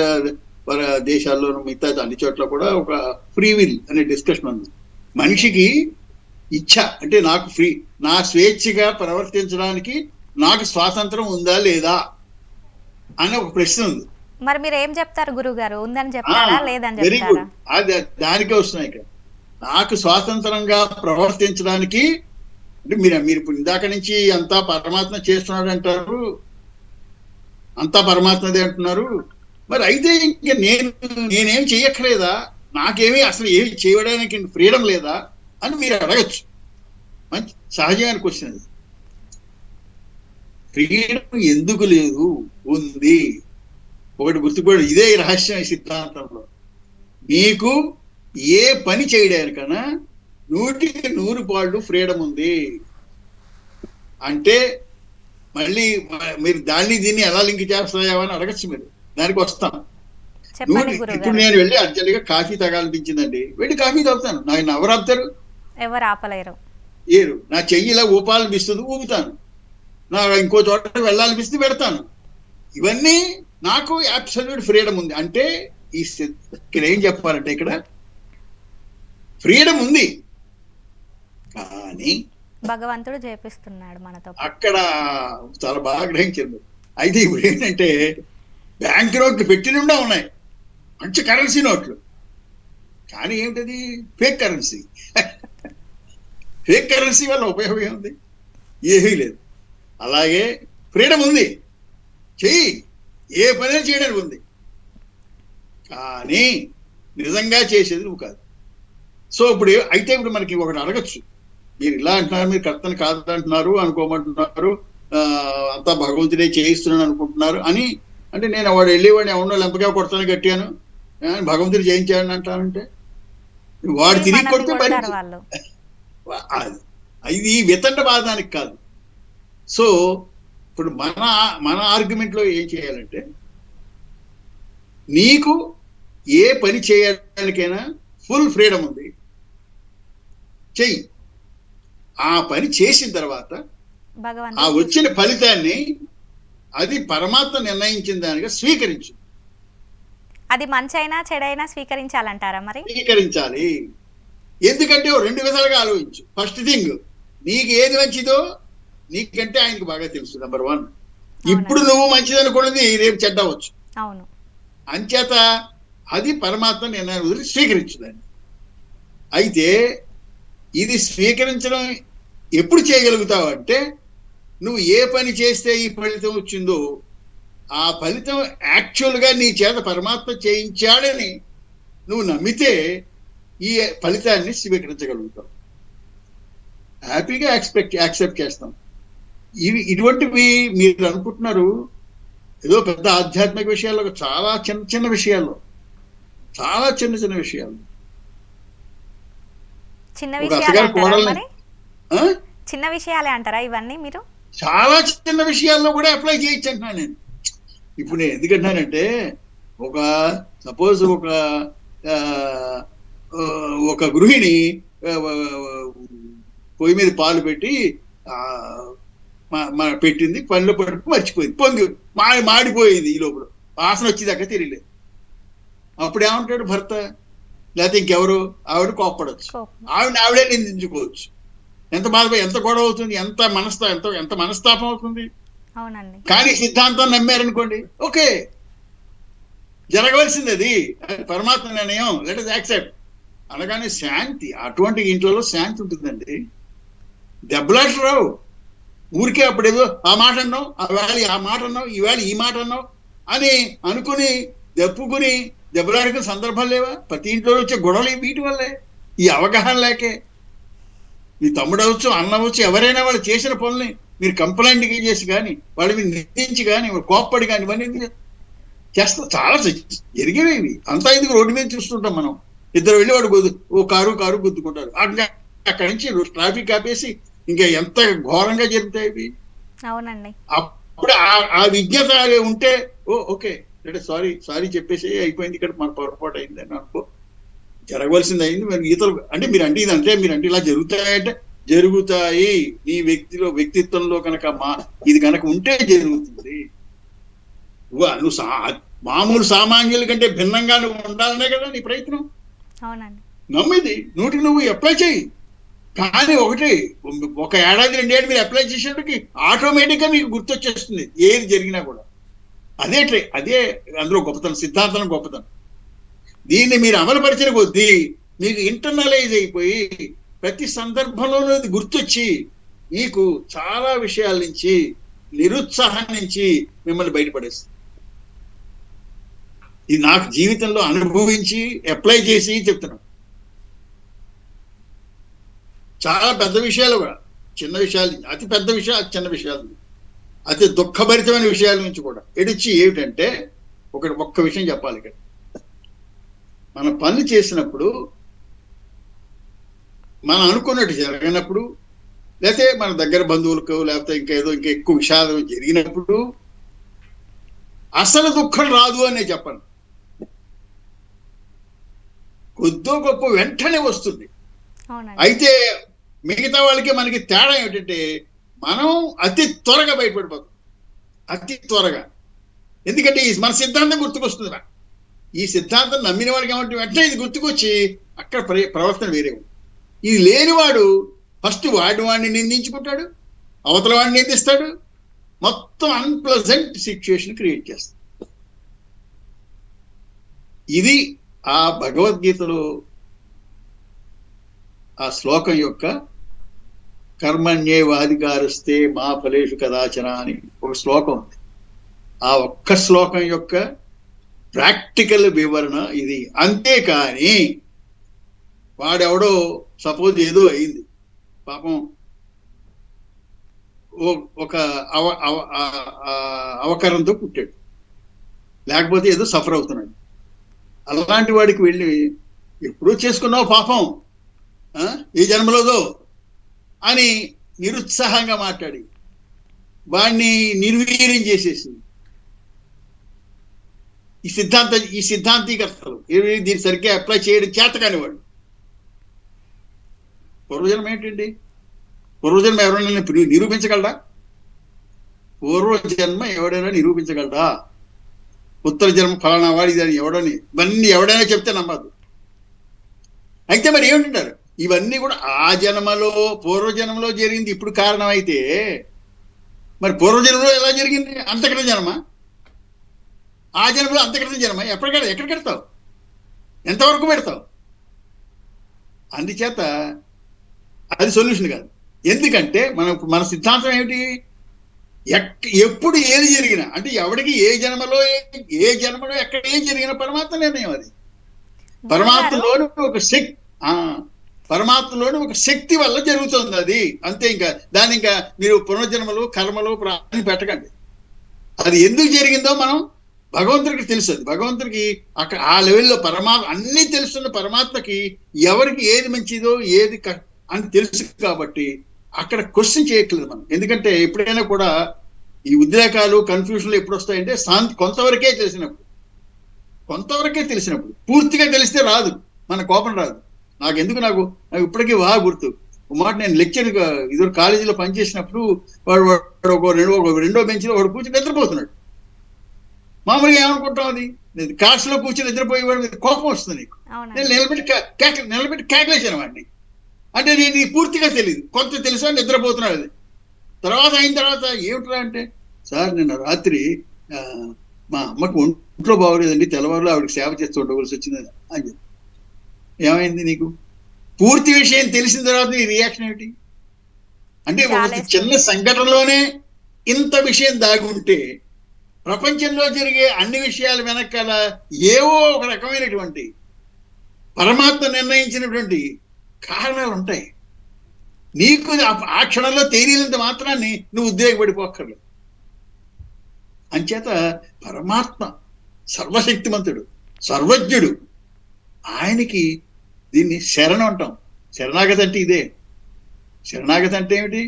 దేశాల్లోనూ మిగతా అన్ని చోట్ల కూడా ఒక ఫ్రీ విల్ అనే డిస్కషన్ ఉంది. మనిషికి ఇచ్ఛ అంటే నాకు నా స్వేచ్ఛగా ప్రవర్తించడానికి నాకు స్వాతంత్రం ఉందా లేదా అనే ఒక ప్రశ్న ఉంది. మరి మీరు ఏం చెప్తారు గురువు గారు? ఉందని చెప్తారా లేదని చెప్తారా? వెరీ గుడ్, దానికే వస్తున్నాయి ఇక్కడ. నాకు స్వాతంత్రంగా ప్రవర్తించడానికి అంటే మీరు ఇప్పుడు ఇందాక నుంచి అంతా పరమాత్మ చేస్తున్నాడు అంటారు, అంతా పరమాత్మదే అంటున్నారు. మరి అయితే ఇంకా నేనేం చెయ్యక్కర్లేదా, నాకేమీ అసలు ఏమి చేయడానికి ఫ్రీడమ్ లేదా అని మీరు అడగచ్చు. మంచి సహజమైన క్వశ్చన్ అది. ఫ్రీడమ్ ఎందుకు లేదు? ఉంది. ఒకటి గుర్తుపడి, ఇదే రహస్యం ఈ సిద్ధాంతంలో. నీకు ఏ పని చేయడానికన్నా 100% ఫ్రీడమ్ ఉంది. అంటే మళ్ళీ మీరు దీన్ని ఎలా లింక్ చేస్తాయో అని అడగచ్చు. మీరు దానికి వస్తాం. ఇప్పుడు నేను వెళ్ళి అర్జెంట్గా కాఫీ తాగాలనిపించిందండి, వెళ్ళి కాఫీ తాగుతాను. నాకు ఎవరు ఆపుతారు? ఎవరు ఆపలేరు. నా చెయ్యి ఇలా ఊపాలనిపిస్తుంది, ఊపుతాను. నాకు ఇంకో చోట వెళ్ళాలనిపిస్తుంది, పెడతాను. ఇవన్నీ నాకు అబ్సల్యూట్ ఫ్రీడమ్ ఉంది. అంటే ఇక్కడ ఏం చెప్పాలంటే ఇక్కడ ఫ్రీడమ్ ఉంది కానీ భగవంతుడు చేపిస్తున్నాడు మనతో. అక్కడ చాలా బాగా గ్రహించారు. అయితే ఇప్పుడు ఏంటంటే బ్యాంక్ నోట్లు పెట్టినడా ఉన్నాయి, మంచి కరెన్సీ నోట్లు, కానీ ఏమిటది? Fake currency. ఫేక్ కరెన్సీ వల్ల ఉపయోగం ఏముంది? ఏమీ లేదు. అలాగే ఫ్రీడమ్ ఉంది, చెయ్యి, ఏ పని చేయడానికి ఉంది, కానీ నిజంగా చేసేది నువ్వు కాదు. సో ఇప్పుడు మనకి ఒకటి అడగచ్చు, మీరు ఇలా అంటున్నారు, మీరు కర్తను కాదు అంటున్నారు, అనుకోమంటున్నారు, అంతా భగవంతుడే చేయిస్తున్నాను అనుకుంటున్నారు అని. అంటే నేను వాడు వెళ్ళేవాడిని ఎవరినో లెంపగా కొడతాను గట్టిగాను, భగవంతుడు చేయించాడని అంటానంటే వాడు తిరిగి కొడితే ఇది వితండవాదానికి కాదు. సో ఇప్పుడు మన ఆర్గ్యుమెంట్ లో ఏం చేయాలంటే, నీకు ఏ పని చేయడానికైనా ఫుల్ ఫ్రీడమ్ ఉంది, చెయ్యి. ఆ పని చేసిన తర్వాత ఆ వచ్చిన ఫలితాన్ని అది పరమాత్మ నిర్ణయించిన దానిగా స్వీకరించు. అది మంచైనా చెడైనా స్వీకరించాలంటారా? మరి స్వీకరించాలి. ఎందుకంటే 2 విధాలుగా ఆలోచించు. ఫస్ట్ థింగ్, నీకు ఏది మంచిదో నీకంటే ఆయనకు బాగా తెలుసు. నెంబర్ 1. ఇప్పుడు నువ్వు మంచిది అనుకున్నది రేపు చెడ్డవచ్చు. అవును. అంచేత అది పరమాత్మ నిర్ణయం వదిలి స్వీకరించుదాన్ని. అయితే ఇది స్వీకరించడం ఎప్పుడు చేయగలుగుతావు అంటే, నువ్వు ఏ పని చేస్తే ఈ ఫలితం వచ్చిందో ఆ ఫలితం యాక్చువల్గా నీ చేత పరమాత్మ చేయించాడని నువ్వు నమ్మితే ఈ ఫలితాన్ని స్వీకరించగలుగుతావు, హ్యాపీగా యాక్సెప్ట్ చేస్తాం. ఇటువంటివి మీరు అనుకుంటున్నారు ఏదో పెద్ద ఆధ్యాత్మిక విషయాల్లో, చాలా చిన్న చిన్న విషయాల్లో, చాలా చిన్న చిన్న విషయాలు. చిన్న ఒక విషయాలే అత్తగారు అంటారా కోడల్ని మరి? చిన్న విషయాలే అంటారా ఇవన్నీ మీరు? చాలా చిన్న విషయాల్లో కూడా అప్లై చేయొచ్చు అంటున్నాను నేను. ఇప్పుడు నేను ఎందుకంటున్నానంటే, ఒక సపోజ్ ఒక గృహిణి పొయ్యి మీద పాలు పెట్టి పెట్టింది, పనిలో పడుకు మర్చిపోయింది, పొంగి మాడిపోయింది, ఈ లోపల వాసన వచ్చేదాకా తెలియలేదు. అప్పుడు ఏమంటాడు భర్త, లేకపోతే ఇంకెవరు, ఆవిడ కోప్పడచ్చు, ఆవిడే నిందించుకోవచ్చు. ఎంత బాధ, ఎంత గొడవ అవుతుంది, ఎంత మనస్తాపం అవుతుంది. అవునండి. కానీ సిద్ధాంతం నమ్మారనుకోండి, ఓకే, జరగవలసింది అది పరమాత్మ నిర్ణయం, లెట్ us యాక్సెప్ట్ అనగానే శాంతి. అటువంటి ఇంట్లో శాంతి ఉంటుందండి. దెబ్బలాట్లు రావు. ఊరికే అప్పుడేదో ఆ మాట అన్నావు, ఆ మాట అన్నావు, ఈవేళ ఈ మాట అన్నావు అని అనుకుని దెప్పుకుని దెబ్బలాడుకునే సందర్భాలు లేవా? ప్రతి ఇంట్లో వచ్చే గొడవలు వీటి వల్లే, ఈ అవగాహన లేకే. మీ తమ్ముడు అవచ్చు, అన్న అవచ్చు, ఎవరైనా వాళ్ళు చేసిన పనుల్ని మీరు కంప్లైంట్ చేసి కానీ, వాళ్ళు మీరు నిందించి కానీ, కోప్పడి కానీ, ఇవన్నీ చేస్తా. చాలా జరిగేవి. అంతా ఎందుకు రోడ్డు మీద చూస్తుంటాం మనం. ఇద్దరు వెళ్ళి వాడు ఓ కారు గుద్దుకుంటారు, అక్కడి నుంచి ట్రాఫిక్ ఆపేసి ఇంకా ఎంత ఘోరంగా జరుగుతాయి ఇవి. అవునండి. అప్పుడు ఆ విజ్ఞత ఉంటే ఓకే, అంటే సారీ చెప్పేసి అయిపోయింది, ఇక్కడ మన పొరపాటు అయింది అని అనుకో, జరగవలసింది అయింది. మరి ఈతలు అంటే మీరంటే ఇలా జరుగుతాయంటే జరుగుతాయి. నీ వ్యక్తిత్వంలో కనుక ఇది కనుక ఉంటే జరుగుతుంది. నువ్వు మామూలు సామాన్యుల కంటే భిన్నంగా నువ్వు ఉండాలనే కదా నీ ప్రయత్నం. అవునండి. నమ్మిది 100కి నువ్వు అప్లై చేయి. కానీ ఒక ఏడాది 2 ఏళ్ళు మీరు అప్లై చేసేటికి ఆటోమేటిక్గా మీకు గుర్తొచ్చేస్తుంది ఏది జరిగినా కూడా. అదే అందులో గొప్పతనం, సిద్ధాంతం గొప్పతనం. దీన్ని మీరు అమలుపరిచిన కొద్దీ మీకు ఇంటర్నలైజ్ అయిపోయి ప్రతి సందర్భంలోనూ ఇది గుర్తొచ్చి మీకు చాలా విషయాల నుంచి, నిరుత్సాహం నుంచి మిమ్మల్ని బయటపడేస్తుంది. ఇది నాకు జీవితంలో అనుభవించి అప్లై చేసి చెప్తున్నాను. చాలా పెద్ద విషయాలు కూడా, చిన్న విషయాలు, అతి పెద్ద విషయాలు, అతి చిన్న విషయాలు, అతి దుఃఖభరితమైన విషయాల నుంచి కూడా ఎడిచి ఏమిటంటే, ఒక్క విషయం చెప్పాలి. ఇక్కడ మన పనులు చేసినప్పుడు మనం అనుకున్నట్టు జరగనప్పుడు, లేకపోతే మన దగ్గర బంధువులకు, లేకపోతే ఇంకా ఎక్కువ విషయాలు జరిగినప్పుడు అసలు దుఃఖం రాదు అనే చెప్పను. కొద్దో గొప్ప వెంటనే వస్తుంది. అయితే మిగతా వాళ్ళకి మనకి తేడా ఏమిటంటే, మనం అతి త్వరగా బయటపడిపోతాం, అతి త్వరగా. ఎందుకంటే మన సిద్ధాంతం గుర్తుకొస్తుంది. ఈ సిద్ధాంతం నమ్మిన వాడికి ఏమంటే వెంటనే ఇది గుర్తుకొచ్చి అక్కడ ప్రవర్తన వేరే. ఇది లేనివాడు ఫస్ట్ వాడిని నిందించుకుంటాడు, అవతల వాడిని నిందిస్తాడు, మొత్తం అన్ప్లెజెంట్ సిచ్యుయేషన్ క్రియేట్ చేస్తాడు. ఇది ఆ భగవద్గీతలో ఆ శ్లోకం యొక్క కర్మణ్యేవాధికారస్తే మా ఫలేషు కదాచన అని ఒక శ్లోకం ఉంది. ఆ ఒక్క శ్లోకం యొక్క ప్రాక్టికల్ వివరణ ఇది. అంతేకాని వాడెవడో సపోజ్ ఏదో అయింది, పాపం ఒక అవకరంతో పుట్టాడు, లేకపోతే ఏదో సఫర్ అవుతున్నాడు, అలాంటి వాడికి వెళ్ళి ఎప్పుడూ చేసుకున్నావు పాపం ఈ జన్మలోదో అని నిరుత్సాహంగా మాట్లాడి వాడిని నిర్వీర్యం చేసేసింది ఈ సిద్ధాంతీకర్తలు. దీన్ని సరిగ్గా అప్లై చేయడం చేత కాని వాడు. పూర్వజన్మ ఏంటండి? పూర్వజన్మ ఎవరైనా నిరూపించగలడా? పూర్వజన్మ ఎవడైనా నిరూపించగలడా? ఉత్తర జన్మ ఫలానా వాడి అని ఇవన్నీ ఎవడైనా చెప్తే నమ్మద్దు. అయితే మరి ఏమిటంటారు? ఇవన్నీ కూడా ఆ జన్మలో, పూర్వజన్మలో జరిగింది ఇప్పుడు కారణం అయితే, మరి పూర్వజన్మలో ఎలా జరిగింది? అంతకన్నా జన్మ. ఆ జన్మలో అంతక్రితం జన్మ ఎక్కడ కడతావు, ఎంతవరకు పెడతావు? అందుచేత అది సొల్యూషన్ కాదు. ఎందుకంటే మన సిద్ధాంతం ఏమిటి? ఎప్పుడు ఏది జరిగినా, అంటే ఎవడికి ఏ జన్మలో ఎక్కడ ఏం జరిగినా పరమాత్మ నిర్ణయం అది. పరమాత్మలోని ఒక శక్తి, పరమాత్మలోని ఒక శక్తి వల్ల జరుగుతుంది అది, అంతే. ఇంకా దాన్ని ఇంకా మీరు పునర్జన్మలు కర్మలు ప్రాణి పెట్టకండి. అది ఎందుకు జరిగిందో మనం భగవంతుడికి తెలుసు. అది భగవంతుడికి అక్కడ ఆ లెవెల్లో అన్నీ తెలుస్తున్న పరమాత్మకి ఎవరికి ఏది మంచిదో ఏది అని తెలుసు కాబట్టి అక్కడ క్వశ్చన్ చేయట్లేదు మనం. ఎందుకంటే ఎప్పుడైనా కూడా ఈ ఉద్రేకాలు కన్ఫ్యూషన్లు ఎప్పుడు వస్తాయంటే కొంతవరకే తెలిసినప్పుడు పూర్తిగా తెలిస్తే రాదు, మన కోపం రాదు. నాకు ఇప్పటికీ బాగా గుర్తు. ఒక మాట, నేను లెక్చర్ ఇద్దరు కాలేజీలో పనిచేసినప్పుడు వాడు రెండో బెంచ్లో వాడు కూర్చొని నిద్రపోతున్నాడు. మామూలుగా ఏమనుకుంటాం, అది క్లాస్ లో కూర్చొని నిద్రపోయేవాడు మీద కోపం వస్తుంది నీకు. నేను నిలబెట్టి కేకలేసాను వాడిని. అంటే నేను పూర్తిగా తెలియదు, కొంత తెలుసా నిద్రపోతున్నాడు. అది అయిన తర్వాత ఏమిట్రా అంటే, సార్ నిన్న రాత్రి మా అమ్మకు ఒంట్లో బాగోలేదండి, తెల్లవారులో ఆవిడకి సేవ చేస్తూ ఉండవలసి వచ్చింది అని చెప్పి. ఏమైంది నీకు? పూర్తి విషయం తెలిసిన తర్వాత నీ రియాక్షన్ ఏమిటి? అంటే ఒక చిన్న సంఘటనలోనే ఇంత విషయం దాగి ఉంటే ప్రపంచంలో జరిగే అన్ని విషయాల వెనకాల ఏవో ఒక రకమైనటువంటి పరమాత్మ నిర్ణయించినటువంటి కారణాలు ఉంటాయి. నీకు ఆ క్షణంలో తెలియనంత మాత్రాన్ని నువ్వు ఉద్రేకపడిపోక్కర్లేదు. అంచేత పరమాత్మ సర్వశక్తిమంతుడు, సర్వజ్ఞుడు. ఆయనకి దీన్ని శరణం అంటాం. శరణాగతి అంటే ఇదే. శరణాగతి అంటే ఏమిటి?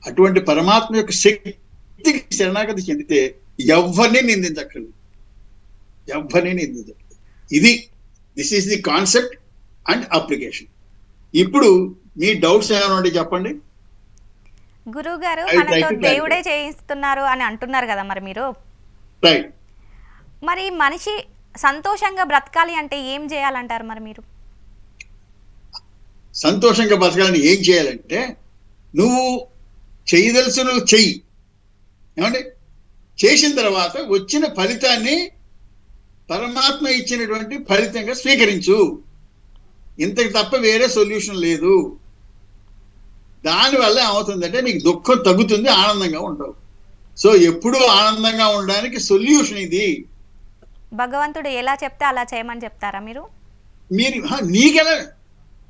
అటువంటి పరమాత్మ యొక్క శక్తికి శరణాగతి చెందితే ఎవరిని నిందించక్కర్లేదు. This is the concept and application. ఇప్పుడు మీ డౌట్స్ ఏమైనా ఉంటే చెప్పండి. గురువు గారు, మనతో దేవుడే చేయిస్తున్నారు అని అంటున్నారు కదా మరి మీరు. రైట్. మరి మనిషి సంతోషంగా బ్రతకాలి అంటే ఏం చేయాలంటారు మరి మీరు? సంతోషంగా బ్రతకాలని ఏం చేయాలంటే, నువ్వు చేయదలుసు నువ్వు చెయ్యి. ఏమండి? చేసిన తర్వాత వచ్చిన ఫలితాన్ని పరమాత్మ ఇచ్చినటువంటి ఫలితంగా స్వీకరించు. ఇంతకు తప్ప వేరే సొల్యూషన్ లేదు. దానివల్ల ఏమవుతుందంటే నీకు దుఃఖం తగ్గుతుంది, ఆనందంగా ఉంటావు. సో ఎప్పుడూ ఆనందంగా ఉండడానికి సొల్యూషన్ ఇది. భగవంతుడు ఎలా చెప్తే అలా చేయమని చెప్తారా మీరు? నీకెలా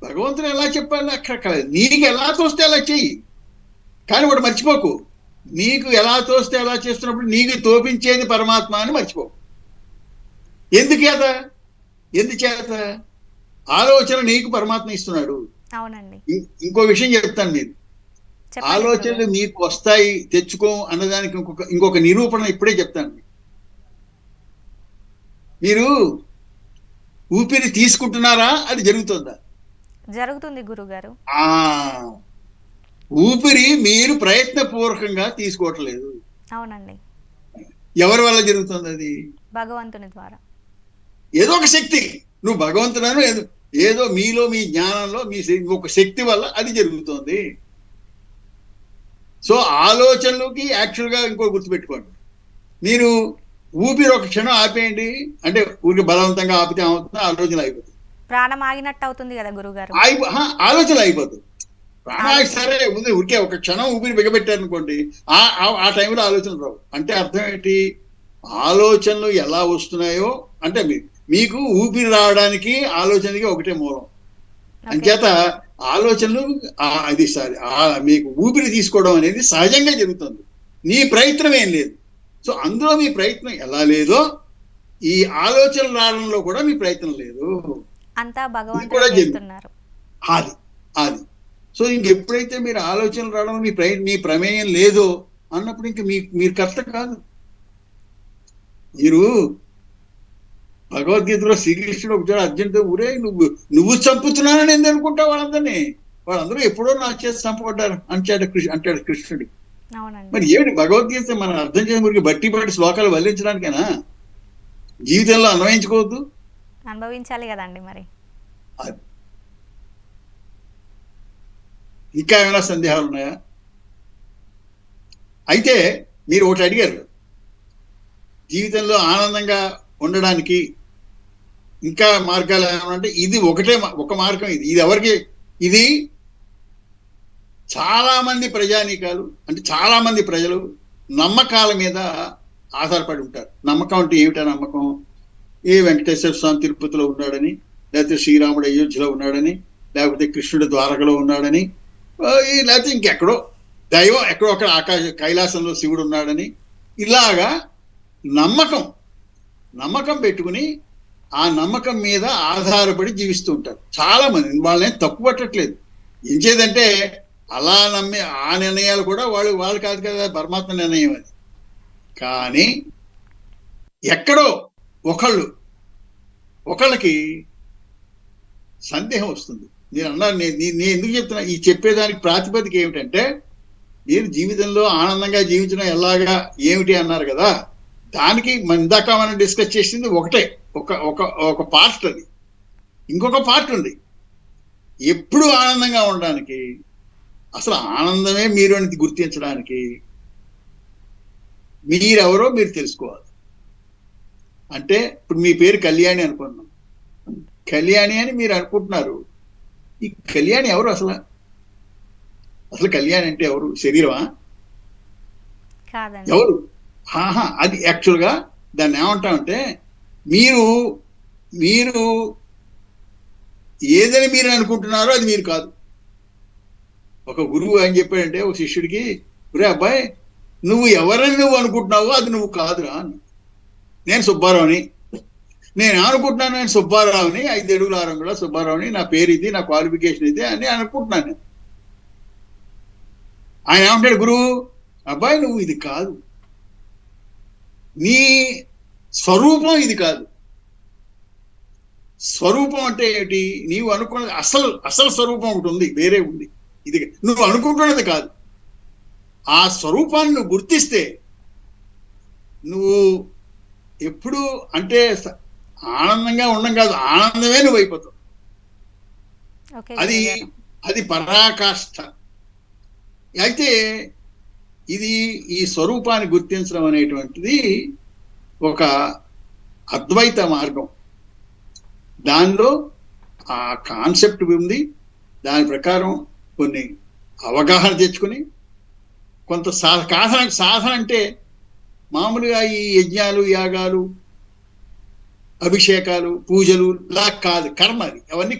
భగవంతుడు ఎలా చెప్పాలి అక్కడ, నీకు ఎలా తోస్తే అలా చెయ్యి. కానీ వాడు మర్చిపోకు, నీకు ఎలా తోస్తే అలా చేస్తున్నప్పుడు నీకు తోపించేది పరమాత్మ అని మర్చిపోకు. ఎందుచేత ఆలోచన నీకు పరమాత్మ ఇస్తున్నాడు. అవునండి. ఇంకో విషయం చెప్తాను. మీరు ఆలోచనలు మీకు వస్తాయి, తెచ్చుకో అన్నదానికి ఇంకొక నిరూపణ ఇప్పుడే చెప్తాను. మీరు ఊపిరి తీసుకుంటున్నారా? అది జరుగుతుందా? జరుగుతుంది గురుగారు. ఊపిరి మీరు ప్రయత్నపూర్వకంగా తీసుకోవట్లేదు. అవునండి. ఎవరి వల్ల జరుగుతుంది? అది భగవంతుని ద్వారా. ఏదో ఒక శక్తి, నువ్వు భగవంతుడను ఏదో మీలో మీ జ్ఞానంలో మీ ఒక శక్తి వల్ల అది జరుగుతుంది. సో ఆలోచనలోకి యాక్చువల్గా ఇంకో గుర్తుపెట్టుకోండి, మీరు ఊపిరి ఒక క్షణం ఆపేయండి అంటే ఊరికి బలవంతంగా ఆపితే ఏమవుతుందో ఆలోచన అయిపోతుంది. ప్రాణం ఆగినట్టు అవుతుంది కదా గురుగారు. ఆలోచన అయిపోతుంది. ప్రాణాయి సరే ముందు ఊరికే ఒక క్షణం ఊపిరి బిగబెట్టారు అనుకోండి, ఆ టైంలో ఆలోచనలు రావు. అంటే అర్థం ఏంటి? ఆలోచనలు ఎలా వస్తున్నాయో అంటే మీకు ఊపిరి రావడానికి ఆలోచనకి ఒకటే మూలం. అంచేత ఆలోచనలు మీకు ఊపిరి తీసుకోవడం అనేది సహజంగా జరుగుతుంది, నీ ప్రయత్నం ఏం లేదు. సో అందులో మీ ప్రయత్నం ఎలా లేదో ఈ ఆలోచనలు రావడంలో కూడా మీ ప్రయత్నం లేదు. అంతా భగవంతుడు చేస్తున్నారు. అది సో ఇంకెప్పుడైతే మీరు ఆలోచనలు రావడం మీ ప్రమేయం లేదో అన్నప్పుడు ఇంక మీరు కర్త కాదు. మీరు భగవద్గీతలో శ్రీకృష్ణుడు ఒకసారి అర్జునుడితో ఊరే నువ్వు చంపుతున్నానని ఎందుకు అనుకుంటావు? వాళ్ళందరూ ఎప్పుడో నా చేసి చంపబడ్డారు అంటాడు కృష్ణుడు. మరి ఏమిటి భగవద్గీత మనం అర్థం చేసిన గురికి బట్టి శ్లోకాలు వల్లించడానికైనా? జీవితంలో అన్వయించుకోవద్దు, అనుభవించాలి కదండి. మరి ఇంకా ఏమైనా సందేహాలు ఉన్నాయా? అయితే మీరు ఒకటి అడిగారు, జీవితంలో ఆనందంగా ఉండడానికి ఇంకా మార్గాలు ఏమంటే ఇది ఒకటే ఒక మార్గం. ఇది ఎవరికి, ఇది చాలా మంది ప్రజానీకాలు అంటే చాలా మంది ప్రజలు నమ్మకాల మీద ఆధారపడి ఉంటారు. నమ్మకం అంటే ఏమిటా నమ్మకం? ఏ వెంకటేశ్వర స్వామి తిరుపతిలో ఉన్నాడని, లేకపోతే శ్రీరాముడు అయోధ్యలో ఉన్నాడని, లేకపోతే కృష్ణుడు ద్వారకలో ఉన్నాడని, లేకపోతే ఇంకెక్కడో దైవం ఎక్కడో అక్కడ కైలాసంలో శివుడు ఉన్నాడని, ఇలాగా నమ్మకం పెట్టుకుని ఆ నమ్మకం మీద ఆధారపడి జీవిస్తూ ఉంటారు చాలా మంది. వాళ్ళని తప్పు పట్టట్లేదు. ఏం చేదంటే అలా నమ్మే ఆ నిర్ణయాలు కూడా వాళ్ళు కాదు కదా పరమాత్మ నిర్ణయం అది. కానీ ఎక్కడో ఒకళ్ళకి సందేహం వస్తుంది. నేను అన్నారు, నేను ఎందుకు చెప్తున్నా, ఈ చెప్పేదానికి ప్రాతిపదిక ఏమిటంటే, మీరు జీవితంలో ఆనందంగా జీవించడం ఎలాగా ఏమిటి అన్నారు కదా, దానికి ఇందాక మనం డిస్కస్ చేసింది ఒకటే, ఒక పార్ట్ అది. ఇంకొక పార్ట్ ఉంది. ఎప్పుడు ఆనందంగా ఉండడానికి, అసలు ఆనందమే మీరు అని గుర్తించడానికి మీరెవరో మీరు తెలుసుకోవాలి. అంటే ఇప్పుడు మీ పేరు కళ్యాణి అనుకున్నాం, కళ్యాణి అని మీరు అనుకుంటున్నారు. ఈ కళ్యాణి ఎవరు అసలు కళ్యాణి అంటే ఎవరు? శరీరమా? ఎవరు? అది యాక్చువల్గా దాన్ని ఏమంటామంటే, మీరు ఏదని మీరు అనుకుంటున్నారో అది మీరు కాదు. ఒక గురువు ఏం చెప్పాడంటే ఒక శిష్యుడికి, ఒరే అబ్బాయి, నువ్వు ఎవరని నువ్వు అనుకుంటున్నావో అది నువ్వు కాదురా అని. నేను సుబ్బారావుని, నేను అనుకుంటున్నాను, నేను సుబ్బారావుని, 5 అడుగుల 6 అంగుళాల సుబ్బారావుని, నా పేరు ఇది, నా క్వాలిఫికేషన్ ఇది అని అనుకుంటున్నాను నేను. ఆయన ఏమంటాడు గురువు, అబ్బాయి నువ్వు ఇది కాదు, నీ స్వరూపం ఇది కాదు. స్వరూపం అంటే ఏంటి? నీవు అనుకున్నది అసలు స్వరూపం ఒకటి ఉంది, వేరే ఉంది. ఇది నువ్వు అనుకుంటున్నది కాదు. ఆ స్వరూపాన్ని నువ్వు గుర్తిస్తే నువ్వు ఎప్పుడు అంటే ఆనందంగా ఉండడం కాదు, ఆనందమే నువ్వు అయిపోతావు. అది పరాకాష్ఠ. అయితే ఈ స్వరూపాన్ని గుర్తించడం అనేటువంటిది ఒక అద్వైత మార్గం. దానిలో ఆ కాన్సెప్ట్ ఉంది. దాని ప్రకారం కొన్ని అవగాహన తెచ్చుకుని కొంత సాధన అంటే మామూలుగా ఈ యజ్ఞాలు, యాగాలు, అభిషేకాలు, పూజలు లా కాదు. కర్మ, అది అవన్నీ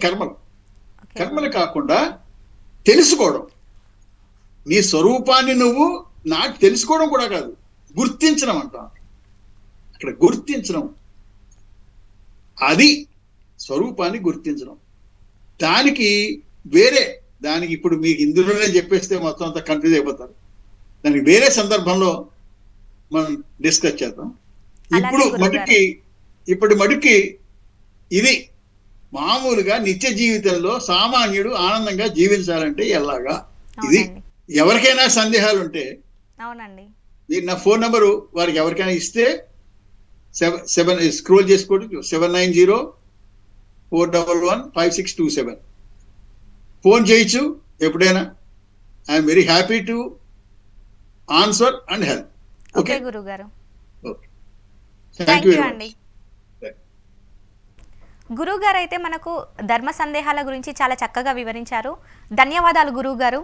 కర్మలు కాకుండా తెలుసుకోవడం. నీ స్వరూపాన్ని నువ్వు నాకు తెలుసుకోవడం కూడా కాదు, గుర్తించడం అంటాం. అక్కడ గుర్తించడం, అది స్వరూపాన్ని గుర్తించడం. దానికి ఇప్పుడు మీకు ఇందులోనే చెప్పేస్తే మొత్తం అంతా కన్ఫ్యూజ్ అయిపోతారు. దానికి వేరే సందర్భంలో మనం డిస్కస్ చేద్దాం. ఇప్పుడు మటుకి ఇది మామూలుగా నిత్య జీవితంలో సామాన్యుడు ఆనందంగా జీవించాలంటే ఎలాగా, ఇది ఎవరికైనా సందేహాలు ఉంటే మీరు నా ఫోన్ నెంబరు వారికి ఎవరికైనా ఇస్తే 7 స్క్రోల్ చేసుకోండి, 790-411-5627 ఫోన్ చేయొచ్చు ఎప్పుడైనా. I'm very happy to answer and help. Okay గురువు గారు, థ్యాంక్ యూ అండి. గురువు గారు అయితే మనకు ధర్మ సందేహాల గురించి చాలా చక్కగా వివరించారు. ధన్యవాదాలు గురువు గారు.